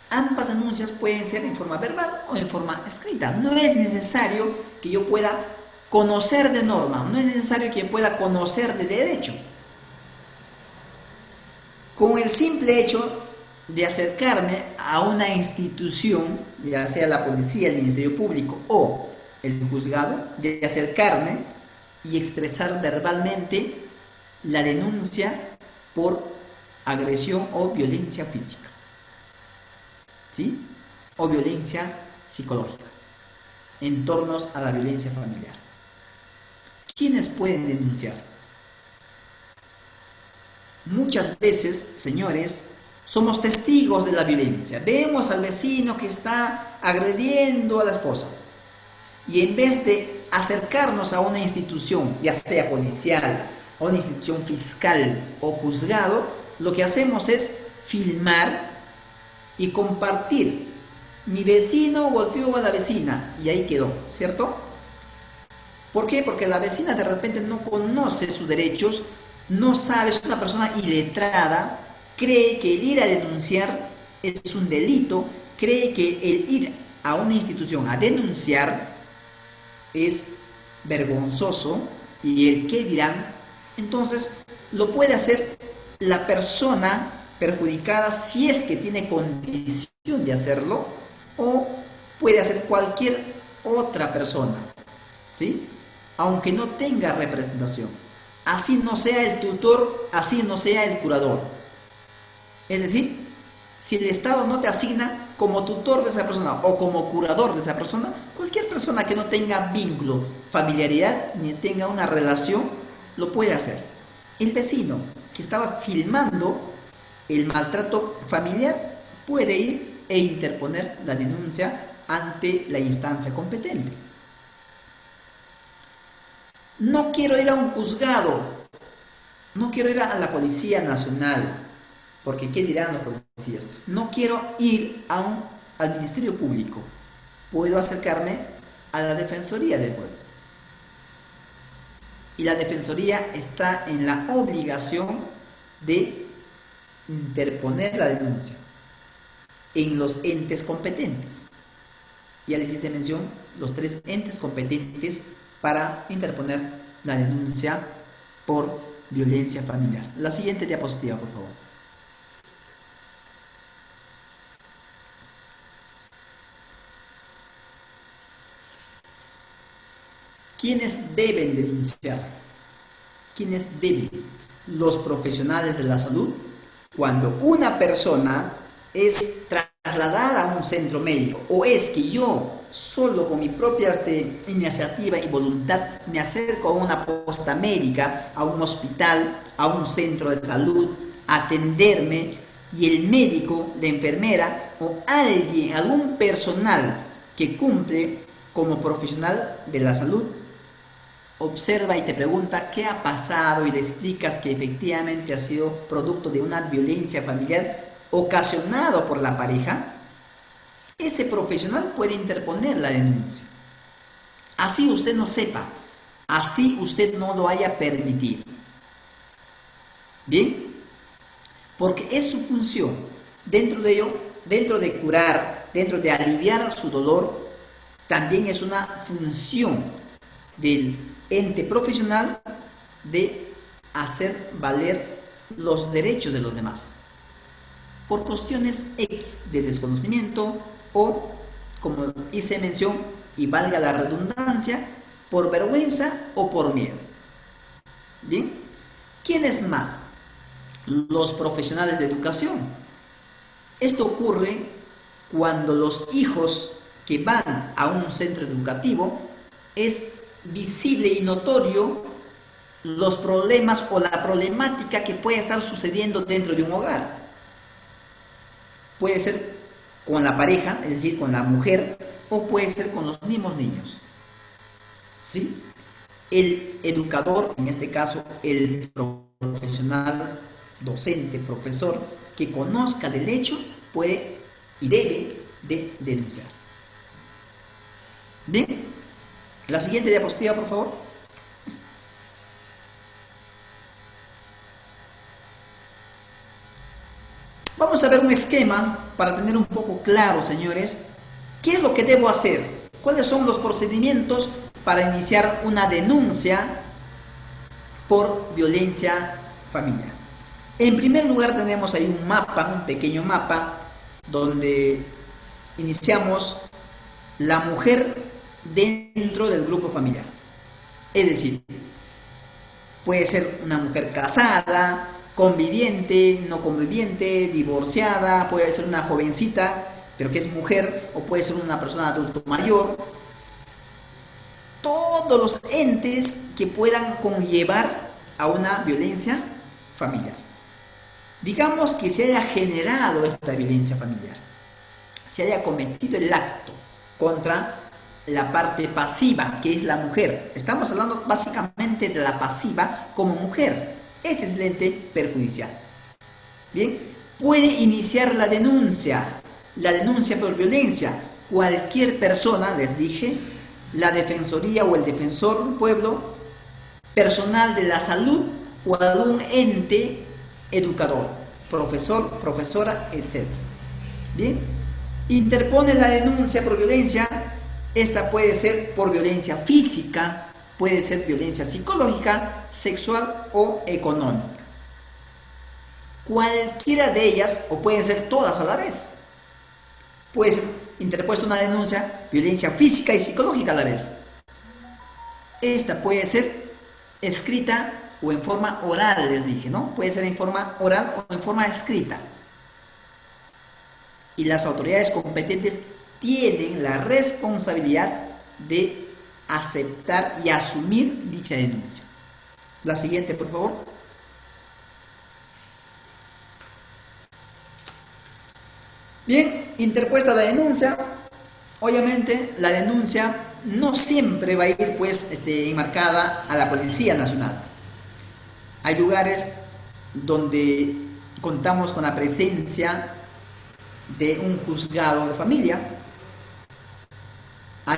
Ambas denuncias pueden ser en forma verbal o en forma escrita. No es necesario que yo pueda conocer de norma, no es necesario que yo pueda conocer de derecho. Con el simple hecho de acercarme a una institución, ya sea la policía, el Ministerio Público o el juzgado, de acercarme y expresar verbalmente la denuncia por agresión o violencia física, ¿sí? O violencia psicológica, en torno a la violencia familiar. ¿Quiénes pueden denunciar? Muchas veces, señores, somos testigos de la violencia. Vemos al vecino que está agrediendo a la esposa. Y en vez de acercarnos a una institución, ya sea policial, a una institución fiscal o juzgado, lo que hacemos es filmar y compartir. Mi vecino golpeó a la vecina y ahí quedó, ¿cierto? ¿Por qué? Porque la vecina de repente no conoce sus derechos, no sabe, es una persona iletrada, cree que el ir a denunciar es un delito, cree que el ir a una institución a denunciar es vergonzoso y el qué dirán. Entonces lo puede hacer la persona perjudicada si es que tiene condición de hacerlo, o puede hacer cualquier otra persona, ¿sí? Aunque no tenga representación, así no sea el tutor, así no sea el curador. Es decir, si el Estado no te asigna como tutor de esa persona o como curador de esa persona, cualquier persona que no tenga vínculo, familiaridad, ni tenga una relación, lo puede hacer. El vecino que estaba filmando el maltrato familiar puede ir e interponer la denuncia ante la instancia competente. No quiero ir a un juzgado, no quiero ir a la Policía Nacional, porque ¿qué dirán los policías? No quiero ir al Ministerio Público, puedo acercarme a la Defensoría del Pueblo. Y la Defensoría está en la obligación de interponer la denuncia en los entes competentes. Ya les hice mención los tres entes competentes para interponer la denuncia por violencia familiar. La siguiente diapositiva, por favor. ¿Quiénes deben denunciar? ¿Quiénes deben? Los profesionales de la salud. Cuando una persona es trasladada a un centro médico, o es que yo solo con mi propia iniciativa y voluntad me acerco a una posta médica, a un hospital, a un centro de salud, a atenderme, y el médico, la enfermera o alguien, algún personal que cumple como profesional de la salud, observa y te pregunta qué ha pasado y le explicas que efectivamente ha sido producto de una violencia familiar ocasionado por la pareja, ese profesional puede interponer la denuncia. Así usted no sepa, así usted no lo haya permitido. Bien, porque es su función. Dentro de ello, dentro de curar, dentro de aliviar su dolor, también es una función del ente profesional de hacer valer los derechos de los demás por cuestiones X de desconocimiento o, como hice mención y valga la redundancia, por vergüenza o por miedo. Bien, ¿quiénes más? Los profesionales de educación. Esto ocurre cuando los hijos que van a un centro educativo es visible y notorio los problemas o la problemática que puede estar sucediendo dentro de un hogar. Puede ser con la pareja, es decir, con la mujer, o puede ser con los mismos niños. ¿Sí? El educador, en este caso el profesional, docente, profesor, que conozca del hecho, puede y debe de denunciar. Bien, la siguiente diapositiva, por favor. Vamos a ver un esquema para tener un poco claro, señores, qué es lo que debo hacer, cuáles son los procedimientos para iniciar una denuncia por violencia familiar. En primer lugar tenemos ahí un mapa, un pequeño mapa, donde iniciamos la mujer dentro del grupo familiar. Es decir, puede ser una mujer casada, conviviente, no conviviente, divorciada, puede ser una jovencita, pero que es mujer, o puede ser una persona adulto mayor. Todos los entes que puedan conllevar a una violencia familiar. Digamos que se haya generado esta violencia familiar, se haya cometido el acto contra la parte pasiva, que es la mujer. Estamos hablando básicamente de la pasiva como mujer. Este es el ente perjudicial. Bien, puede iniciar la denuncia por violencia. Cualquier persona, les dije, la defensoría o el defensor del pueblo, personal de la salud o algún ente educador, profesor, profesora, etc. Bien, interpone la denuncia por violencia. Esta puede ser por violencia física, puede ser violencia psicológica, sexual o económica. Cualquiera de ellas, o pueden ser todas a la vez. Puede ser interpuesta una denuncia, violencia física y psicológica a la vez. Esta puede ser escrita o en forma oral, les dije, ¿no? Puede ser en forma oral o en forma escrita. Y las autoridades competentes tienen la responsabilidad de aceptar y asumir dicha denuncia. La siguiente, por favor. Bien, interpuesta la denuncia. Obviamente, la denuncia no siempre va a ir enmarcada a la Policía Nacional. Hay lugares donde contamos con la presencia de un juzgado de familia. Hay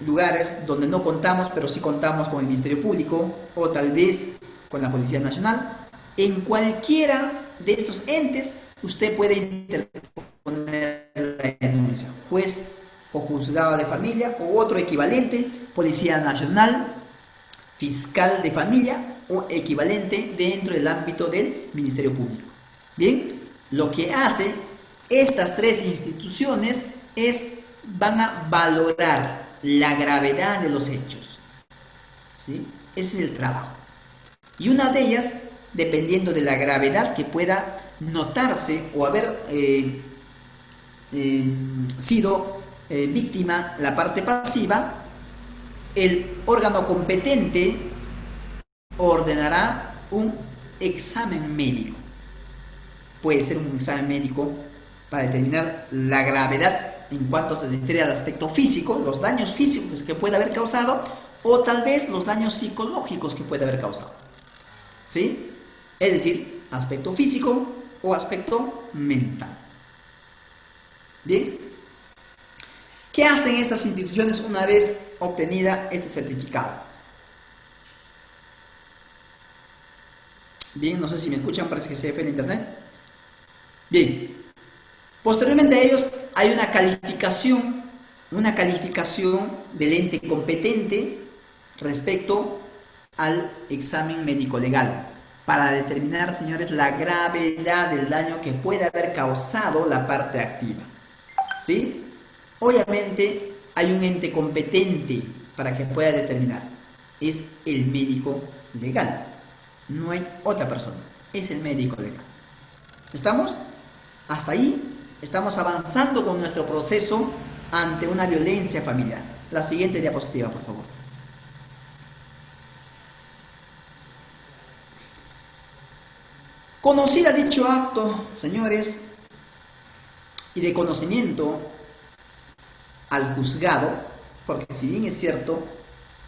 lugares donde no contamos, pero sí contamos con el Ministerio Público o tal vez con la Policía Nacional. En cualquiera de estos entes usted puede interponer la denuncia. Juez o juzgado de familia o otro equivalente, Policía Nacional, Fiscal de Familia o equivalente dentro del ámbito del Ministerio Público. Bien, lo que hace estas tres instituciones van a valorar la gravedad de los hechos, ¿sí? Ese es el trabajo. Y una de ellas, dependiendo de la gravedad que pueda notarse o haber sido víctima la parte pasiva, el órgano competente ordenará un examen médico. Puede ser un examen médico para determinar la gravedad en cuanto se refiere al aspecto físico, los daños físicos que puede haber causado, o tal vez los daños psicológicos que puede haber causado, ¿sí? Es decir, aspecto físico o aspecto mental. Bien, ¿qué hacen estas instituciones una vez obtenida este certificado? Bien, no sé si me escuchan, parece que se ve en internet. Bien, posteriormente a ellos hay una calificación del ente competente respecto al examen médico legal para determinar, señores, la gravedad del daño que puede haber causado la parte activa, ¿sí? Obviamente hay un ente competente para que pueda determinar, es el médico legal, no hay otra persona, es el médico legal. ¿Estamos? Hasta ahí estamos avanzando con nuestro proceso ante una violencia familiar. La siguiente diapositiva, por favor. Conocida dicho acto, señores, y de conocimiento al juzgado, porque si bien es cierto,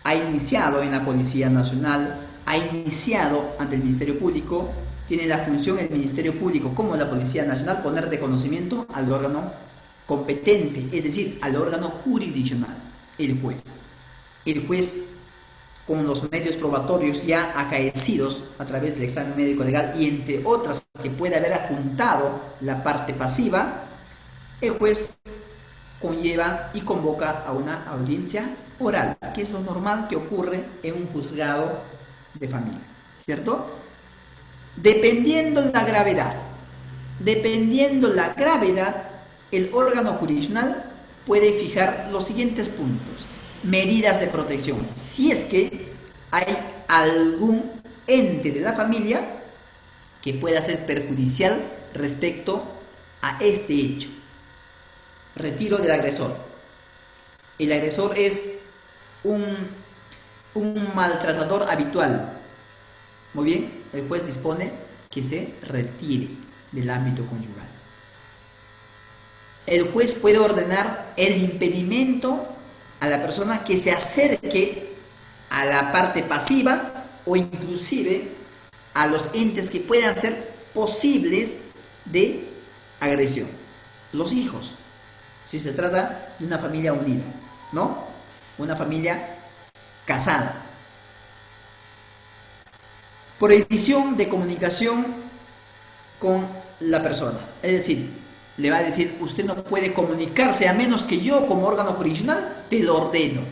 ha iniciado en la Policía Nacional, ha iniciado ante el Ministerio Público, tiene la función el Ministerio Público como la Policía Nacional poner de conocimiento al órgano competente, es decir, al órgano jurisdiccional, el juez. El juez, con los medios probatorios ya acaecidos a través del examen médico legal y entre otras que puede haber adjuntado la parte pasiva, el juez conlleva y convoca a una audiencia oral, que es lo normal que ocurre en un juzgado de familia, ¿cierto? Dependiendo la gravedad, el órgano jurisdiccional puede fijar los siguientes puntos. Medidas de protección. Si es que hay algún ente de la familia que pueda ser perjudicial respecto a este hecho. Retiro del agresor. El agresor es un maltratador habitual. Muy bien, el juez dispone que se retire del ámbito conyugal. El juez puede ordenar el impedimento a la persona que se acerque a la parte pasiva o inclusive a los entes que puedan ser posibles de agresión. Los hijos, si se trata de una familia unida, ¿no? Una familia casada. Prohibición de comunicación con la persona, es decir, le va a decir, usted no puede comunicarse a menos que yo como órgano jurisdiccional te lo ordeno,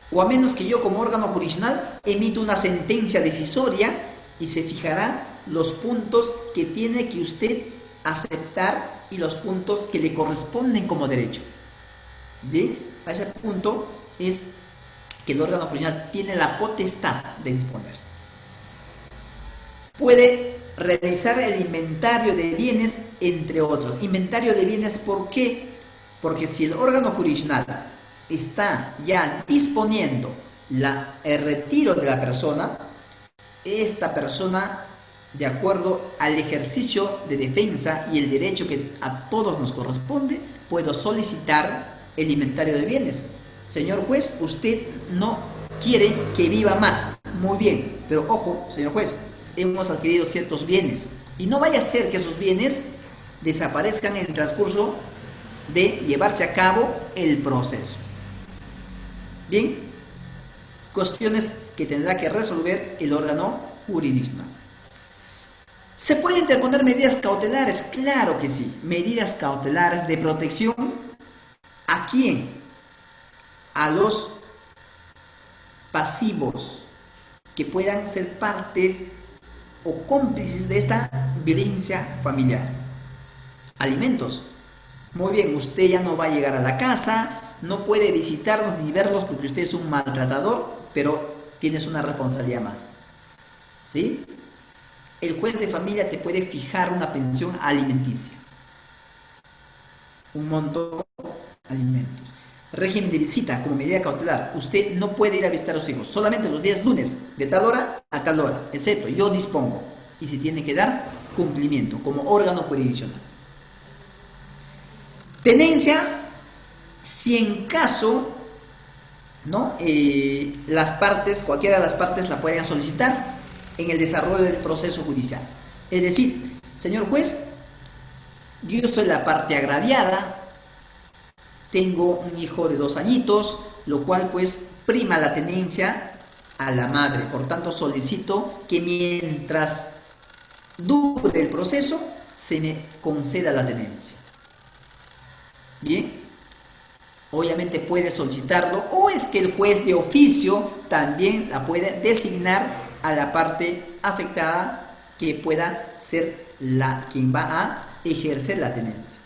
o a menos que yo como órgano jurisdiccional emito una sentencia decisoria y se fijará los puntos que tiene que usted aceptar y los puntos que le corresponden como derecho. Bien, a ese punto es que el órgano jurisdiccional tiene la potestad de disponer. Puede realizar el inventario de bienes, entre otros. Inventario de bienes, ¿por qué? Porque si el órgano jurisdiccional está ya disponiendo el retiro de la persona, esta persona, de acuerdo al ejercicio de defensa y el derecho que a todos nos corresponde, puedo solicitar el inventario de bienes. Señor juez, usted no quiere que viva más. Muy bien, pero ojo, señor juez, hemos adquirido ciertos bienes y no vaya a ser que esos bienes desaparezcan en el transcurso de llevarse a cabo el proceso. Bien, cuestiones que tendrá que resolver el órgano jurisdiccional. ¿Se pueden interponer medidas cautelares? Claro que sí, medidas cautelares de protección. ¿A quién? A los pasivos que puedan ser partes o cómplices de esta violencia familiar. Alimentos. Muy bien, usted ya no va a llegar a la casa, no puede visitarlos ni verlos porque usted es un maltratador, pero tienes una responsabilidad más. ¿Sí? El juez de familia te puede fijar una pensión alimenticia. Un monto de alimentos. Régimen de visita como medida cautelar. Usted no puede ir a visitar a sus hijos, solamente los días lunes, de tal hora a tal hora, excepto yo dispongo. Y se tiene que dar cumplimiento como órgano jurisdiccional. Tenencia, si en caso, ¿no? Las partes, cualquiera de las partes la pueden solicitar en el desarrollo del proceso judicial. Es decir, señor juez, yo soy la parte agraviada, tengo un hijo de 2 añitos, lo cual pues prima la tenencia a la madre. Por tanto, solicito que mientras dure el proceso, se me conceda la tenencia. Bien, obviamente puede solicitarlo, o es que el juez de oficio también la puede designar a la parte afectada que pueda ser quien va a ejercer la tenencia.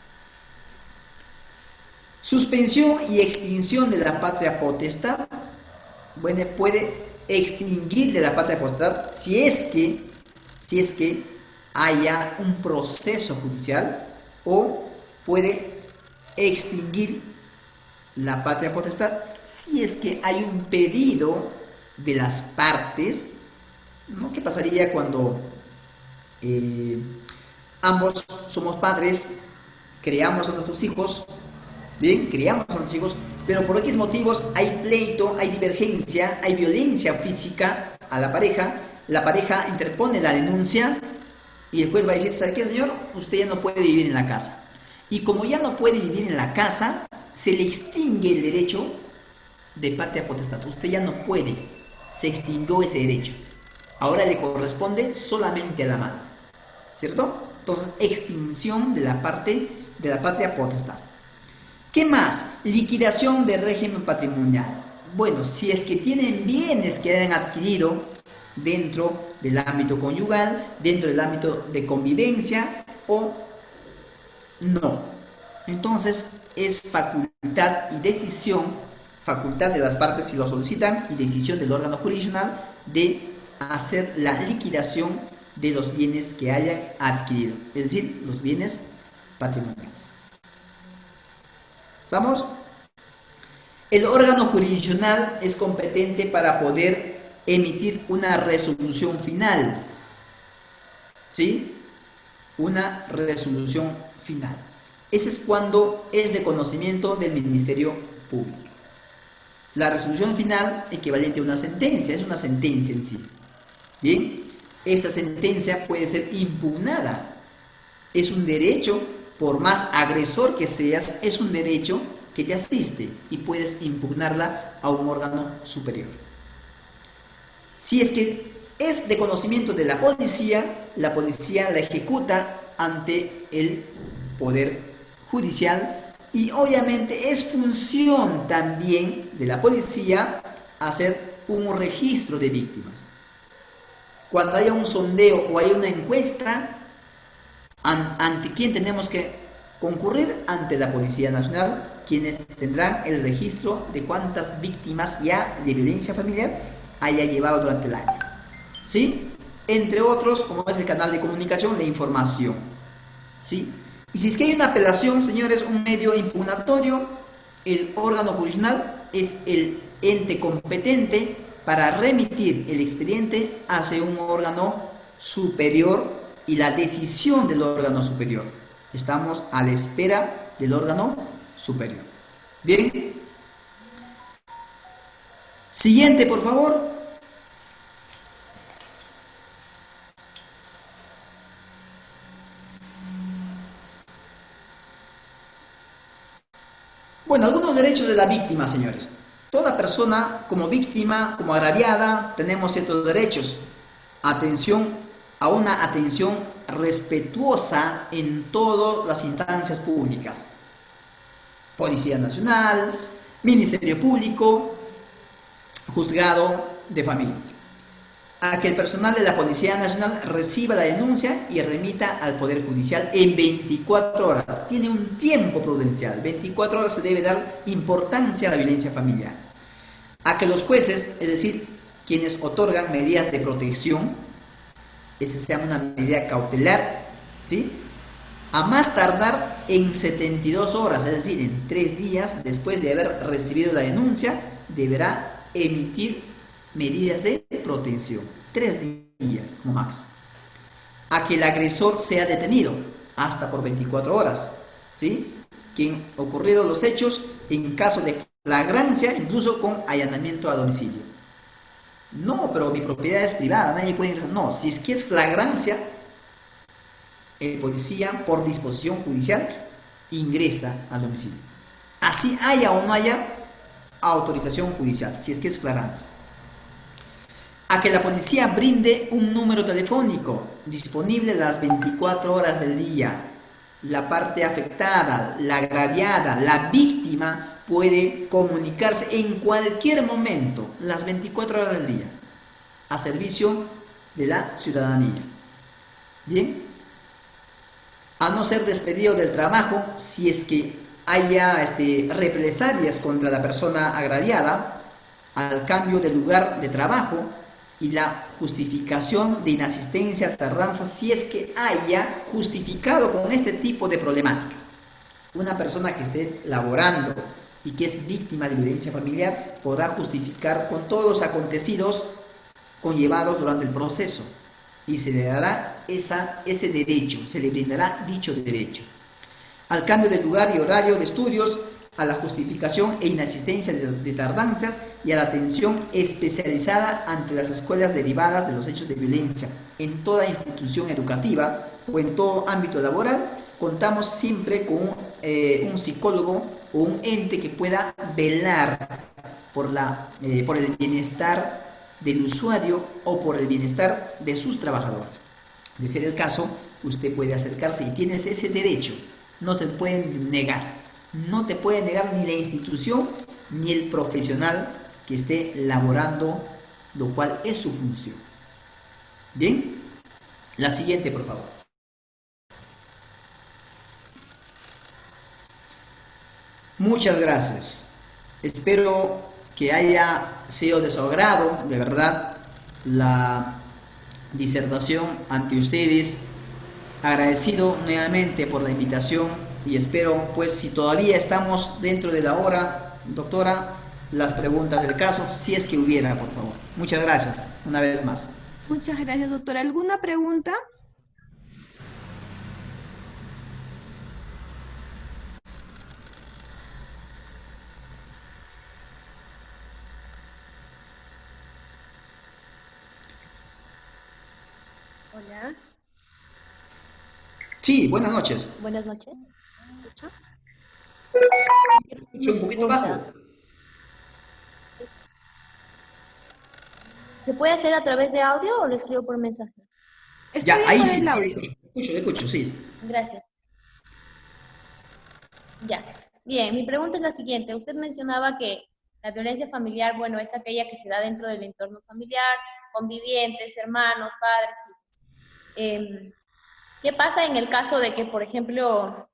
Suspensión y extinción de la patria potestad. Bueno, puede extinguir de la patria potestad si es que haya un proceso judicial, o puede extinguir la patria potestad si es que hay un pedido de las partes, ¿no? ¿Qué pasaría cuando ambos somos padres, criamos a nuestros hijos, bien, criamos a nuestros hijos, pero por X motivos hay pleito, hay divergencia, hay violencia física a la pareja interpone la denuncia y el juez va a decir, ¿sabe qué, señor? Usted ya no puede vivir en la casa. Y como ya no puede vivir en la casa, se le extingue el derecho de patria potestad. Usted ya no puede, se extinguió ese derecho. Ahora le corresponde solamente a la madre, ¿cierto? Entonces, extinción de la patria potestad. ¿Qué más? Liquidación del régimen patrimonial. Bueno, si es que tienen bienes que hayan adquirido dentro del ámbito conyugal, dentro del ámbito de convivencia o no. Entonces es facultad y decisión, facultad de las partes si lo solicitan y decisión del órgano jurisdiccional de hacer la liquidación de los bienes que hayan adquirido, es decir, los bienes patrimoniales. ¿Estamos? El órgano jurisdiccional es competente para poder emitir una resolución final. ¿Sí? Una resolución final. Ese es cuando es de conocimiento del Ministerio Público. La resolución final, equivalente a una sentencia, es una sentencia en sí. Bien, esta sentencia puede ser impugnada. Es un derecho, por más agresor que seas, es un derecho que te asiste y puedes impugnarla a un órgano superior. Si es que es de conocimiento de la policía la ejecuta ante el Poder Judicial y obviamente es función también de la policía hacer un registro de víctimas. Cuando haya un sondeo o haya una encuesta, ¿ante quién tenemos que concurrir? Ante la Policía Nacional, quienes tendrán el registro de cuántas víctimas ya de violencia familiar haya llevado durante el año. ¿Sí? Entre otros, como es el canal de comunicación, la información. ¿Sí? Y si es que hay una apelación, señores, un medio impugnatorio, el órgano jurisdiccional es el ente competente para remitir el expediente hacia un órgano superior y la decisión del órgano superior. Estamos a la espera del órgano superior. Bien. Siguiente, por favor. Bueno, algunos derechos de la víctima, señores. Toda persona, como víctima, como agraviada, tenemos ciertos derechos. Atención, a una atención respetuosa en todas las instancias públicas. Policía Nacional, Ministerio Público, Juzgado de Familia. A que el personal de la Policía Nacional reciba la denuncia y remita al Poder Judicial en 24 horas. Tiene un tiempo prudencial. 24 horas se debe dar importancia a la violencia familiar. A que los jueces, es decir, quienes otorgan medidas de protección, esa sea una medida cautelar, ¿sí?, a más tardar en 72 horas, es decir, en 3 días después de haber recibido la denuncia, deberá emitir medidas de protección. 3 días, no más. A que el agresor sea detenido, hasta por 24 horas, ¿sí?, que ocurrido los hechos, en caso de flagrancia, incluso con allanamiento a domicilio. No, pero mi propiedad es privada, nadie puede ingresar. No, si es que es flagrancia, el policía, por disposición judicial, ingresa al domicilio. Así haya o no haya autorización judicial, si es que es flagrancia. A que la policía brinde un número telefónico disponible las 24 horas del día. La parte afectada, la agraviada, la víctima puede comunicarse en cualquier momento, las 24 horas del día, a servicio de la ciudadanía. Bien. A no ser despedido del trabajo si es que haya represalias contra la persona agraviada, al cambio de lugar de trabajo y la justificación de inasistencia, tardanza, si es que haya justificado con este tipo de problemática. Una persona que esté laborando y que es víctima de violencia familiar podrá justificar con todos los acontecidos conllevados durante el proceso y se le dará ese derecho, se le brindará dicho derecho. Al cambio de lugar y horario de estudios, a la justificación e inasistencia de tardanzas y a la atención especializada ante las escuelas derivadas de los hechos de violencia. En toda institución educativa o en todo ámbito laboral, contamos siempre con un psicólogo o un ente que pueda velar por el bienestar del usuario o por el bienestar de sus trabajadores. De ser el caso, usted puede acercarse y tienes ese derecho. No te pueden negar. No te puede negar ni la institución ni el profesional que esté laborando, lo cual es su función. Bien, la siguiente, por favor. Muchas gracias. Espero que haya sido de su agrado, de verdad, la disertación ante ustedes. Agradecido nuevamente por la invitación y espero, pues, si todavía estamos dentro de la hora, doctora, las preguntas del caso, si es que hubiera, por favor. Muchas gracias, una vez más. Muchas gracias, doctora. ¿Alguna pregunta? Hola, Sí, buenas noches. buenas noches. ¿Me escucha? Escucho un poquito bajo. ¿Se puede hacer a través de audio o lo escribo por mensaje? Ya, Estoy ahí con sí, el ahí audio. le escucho, sí. Gracias. Ya. Bien, mi pregunta es la siguiente. Usted mencionaba que la violencia familiar, bueno, es aquella que se da dentro del entorno familiar, convivientes, hermanos, padres, hijos. ¿Qué pasa en el caso de que, por ejemplo,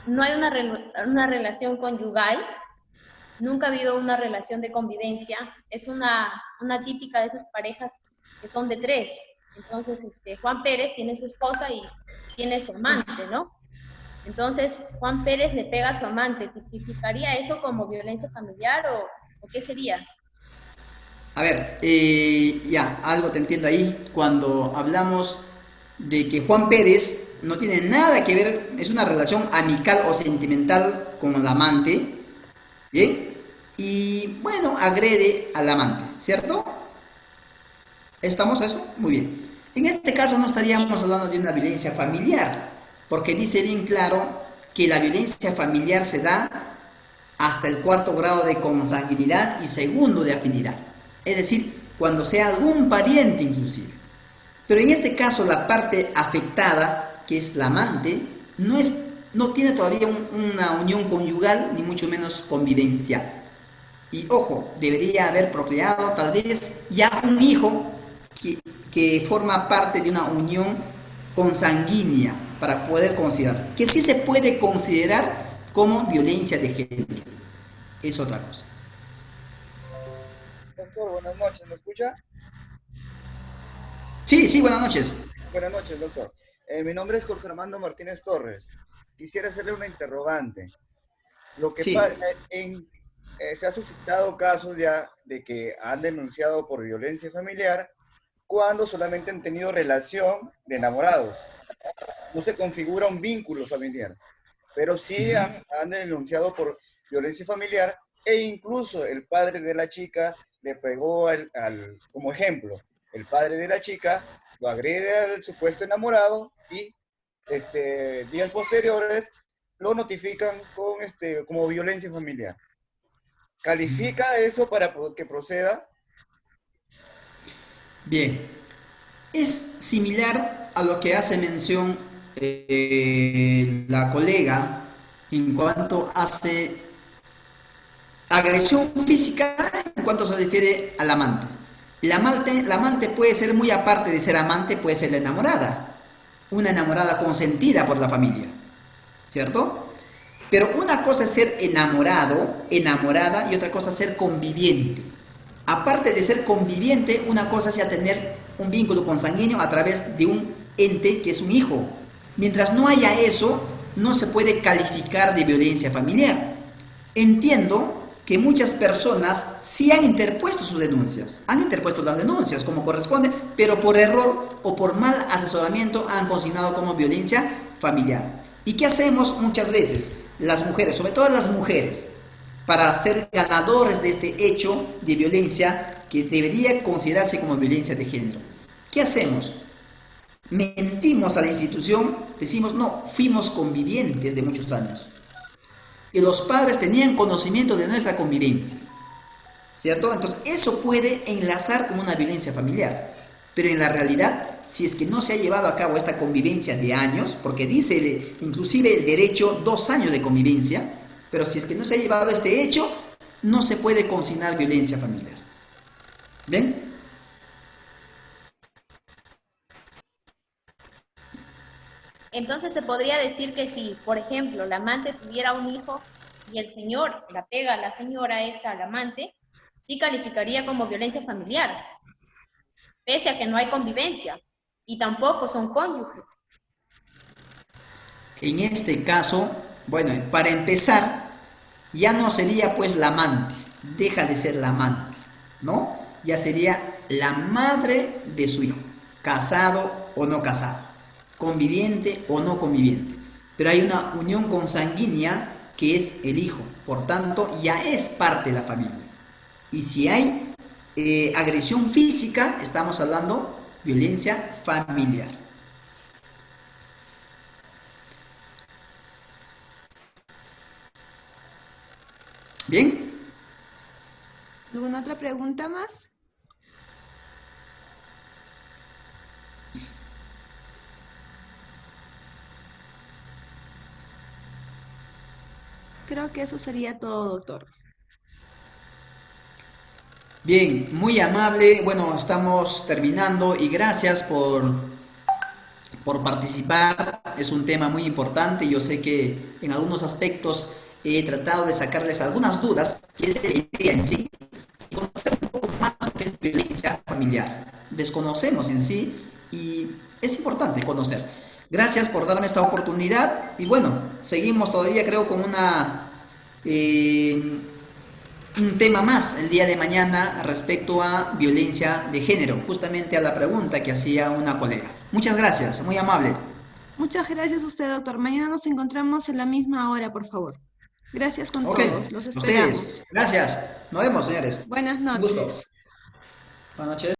no hay una relación conyugal? Nunca ha habido una relación de convivencia. Es una típica de esas parejas que son de 3. Entonces, Juan Pérez tiene su esposa y tiene su amante, ¿no? Entonces, Juan Pérez le pega a su amante. ¿Tipificaría eso como violencia familiar o qué sería? A ver, ya, algo te entiendo ahí. Cuando hablamos de que Juan Pérez no tiene nada que ver, es una relación amical o sentimental con el amante, ¿bien? Y bueno, agrede al amante, ¿cierto? ¿Estamos a eso? Muy bien. En este caso no estaríamos hablando de una violencia familiar, porque dice bien claro que la violencia familiar se da hasta el 4º grado de consanguinidad y 2º de afinidad. Es decir, cuando sea algún pariente inclusive. Pero en este caso la parte afectada, que es la amante, no es no tiene todavía una unión conyugal, ni mucho menos convivencial. Y ojo, debería haber procreado tal vez ya un hijo que forma parte de una unión consanguínea para poder considerar, que sí se puede considerar como violencia de género. Es otra cosa. Doctor, buenas noches, ¿me escucha? Sí, sí, buenas noches. Buenas noches, doctor. Mi nombre es Jorge Armando Martínez Torres. Quisiera hacerle una interrogante. Lo que Sí. pasa, se ha suscitado casos ya de que han denunciado por violencia familiar cuando solamente han tenido relación de enamorados. No se configura un vínculo familiar, pero sí han denunciado por violencia familiar e incluso el padre de la chica le pegó como ejemplo, el padre de la chica lo agrede al supuesto enamorado y días posteriores lo notifican como violencia familiar. ¿Califica eso para que proceda? Bien, es similar a lo que hace mención la colega en cuanto hace agresión física en cuanto se refiere al amante. La amante puede ser muy aparte de ser amante, puede ser la enamorada, una enamorada consentida por la familia, ¿cierto? Pero una cosa es ser enamorado, enamorada, y otra cosa es ser conviviente. Aparte de ser conviviente, una cosa es ya tener un vínculo consanguíneo a través de un ente que es un hijo. Mientras no haya eso, no se puede calificar de violencia familiar. Entiendo que muchas personas sí han interpuesto sus denuncias, han interpuesto las denuncias como corresponde, pero por error o por mal asesoramiento han consignado como violencia familiar. ¿Y qué hacemos muchas veces? Las mujeres, sobre todo las mujeres, para ser ganadores de este hecho de violencia que debería considerarse como violencia de género. ¿Qué hacemos? Mentimos a la institución, decimos, no, fuimos convivientes de muchos años. Y los padres tenían conocimiento de nuestra convivencia, ¿cierto? Entonces eso puede enlazar con una violencia familiar, pero en la realidad, si es que no se ha llevado a cabo esta convivencia de años, porque dice inclusive el derecho 2 años de convivencia, pero si es que no se ha llevado este hecho, no se puede consignar violencia familiar. ¿Ven? Entonces se podría decir que si, por ejemplo, la amante tuviera un hijo y el señor la pega a la señora esta, al amante, sí calificaría como violencia familiar, pese a que no hay convivencia y tampoco son cónyuges. En este caso, bueno, para empezar, ya no sería pues la amante, deja de ser la amante, ¿no? Ya sería la madre de su hijo, casado o no casado, conviviente o no conviviente. Pero hay una unión consanguínea que es el hijo, por tanto ya es parte de la familia. Y si hay agresión física, estamos hablando violencia familiar. ¿Bien? ¿Alguna otra pregunta más? Creo que eso sería todo, doctor. Bien, muy amable. Bueno, estamos terminando y gracias por participar. Es un tema muy importante. Yo sé que en algunos aspectos he tratado de sacarles algunas dudas, que es la idea en sí, y conocer un poco más lo que es violencia familiar. Desconocemos en sí y es importante conocer. Gracias por darme esta oportunidad y bueno, seguimos todavía creo con eh, un tema más el día de mañana respecto a violencia de género, justamente a la pregunta que hacía una colega. Muchas gracias, muy amable. Muchas gracias a usted, doctor. Mañana nos encontramos en la misma hora, por favor. Gracias con Ok, todos. Los ustedes, esperamos. gracias. Nos vemos, señores. Buenas Un gusto. noches. Buenas noches.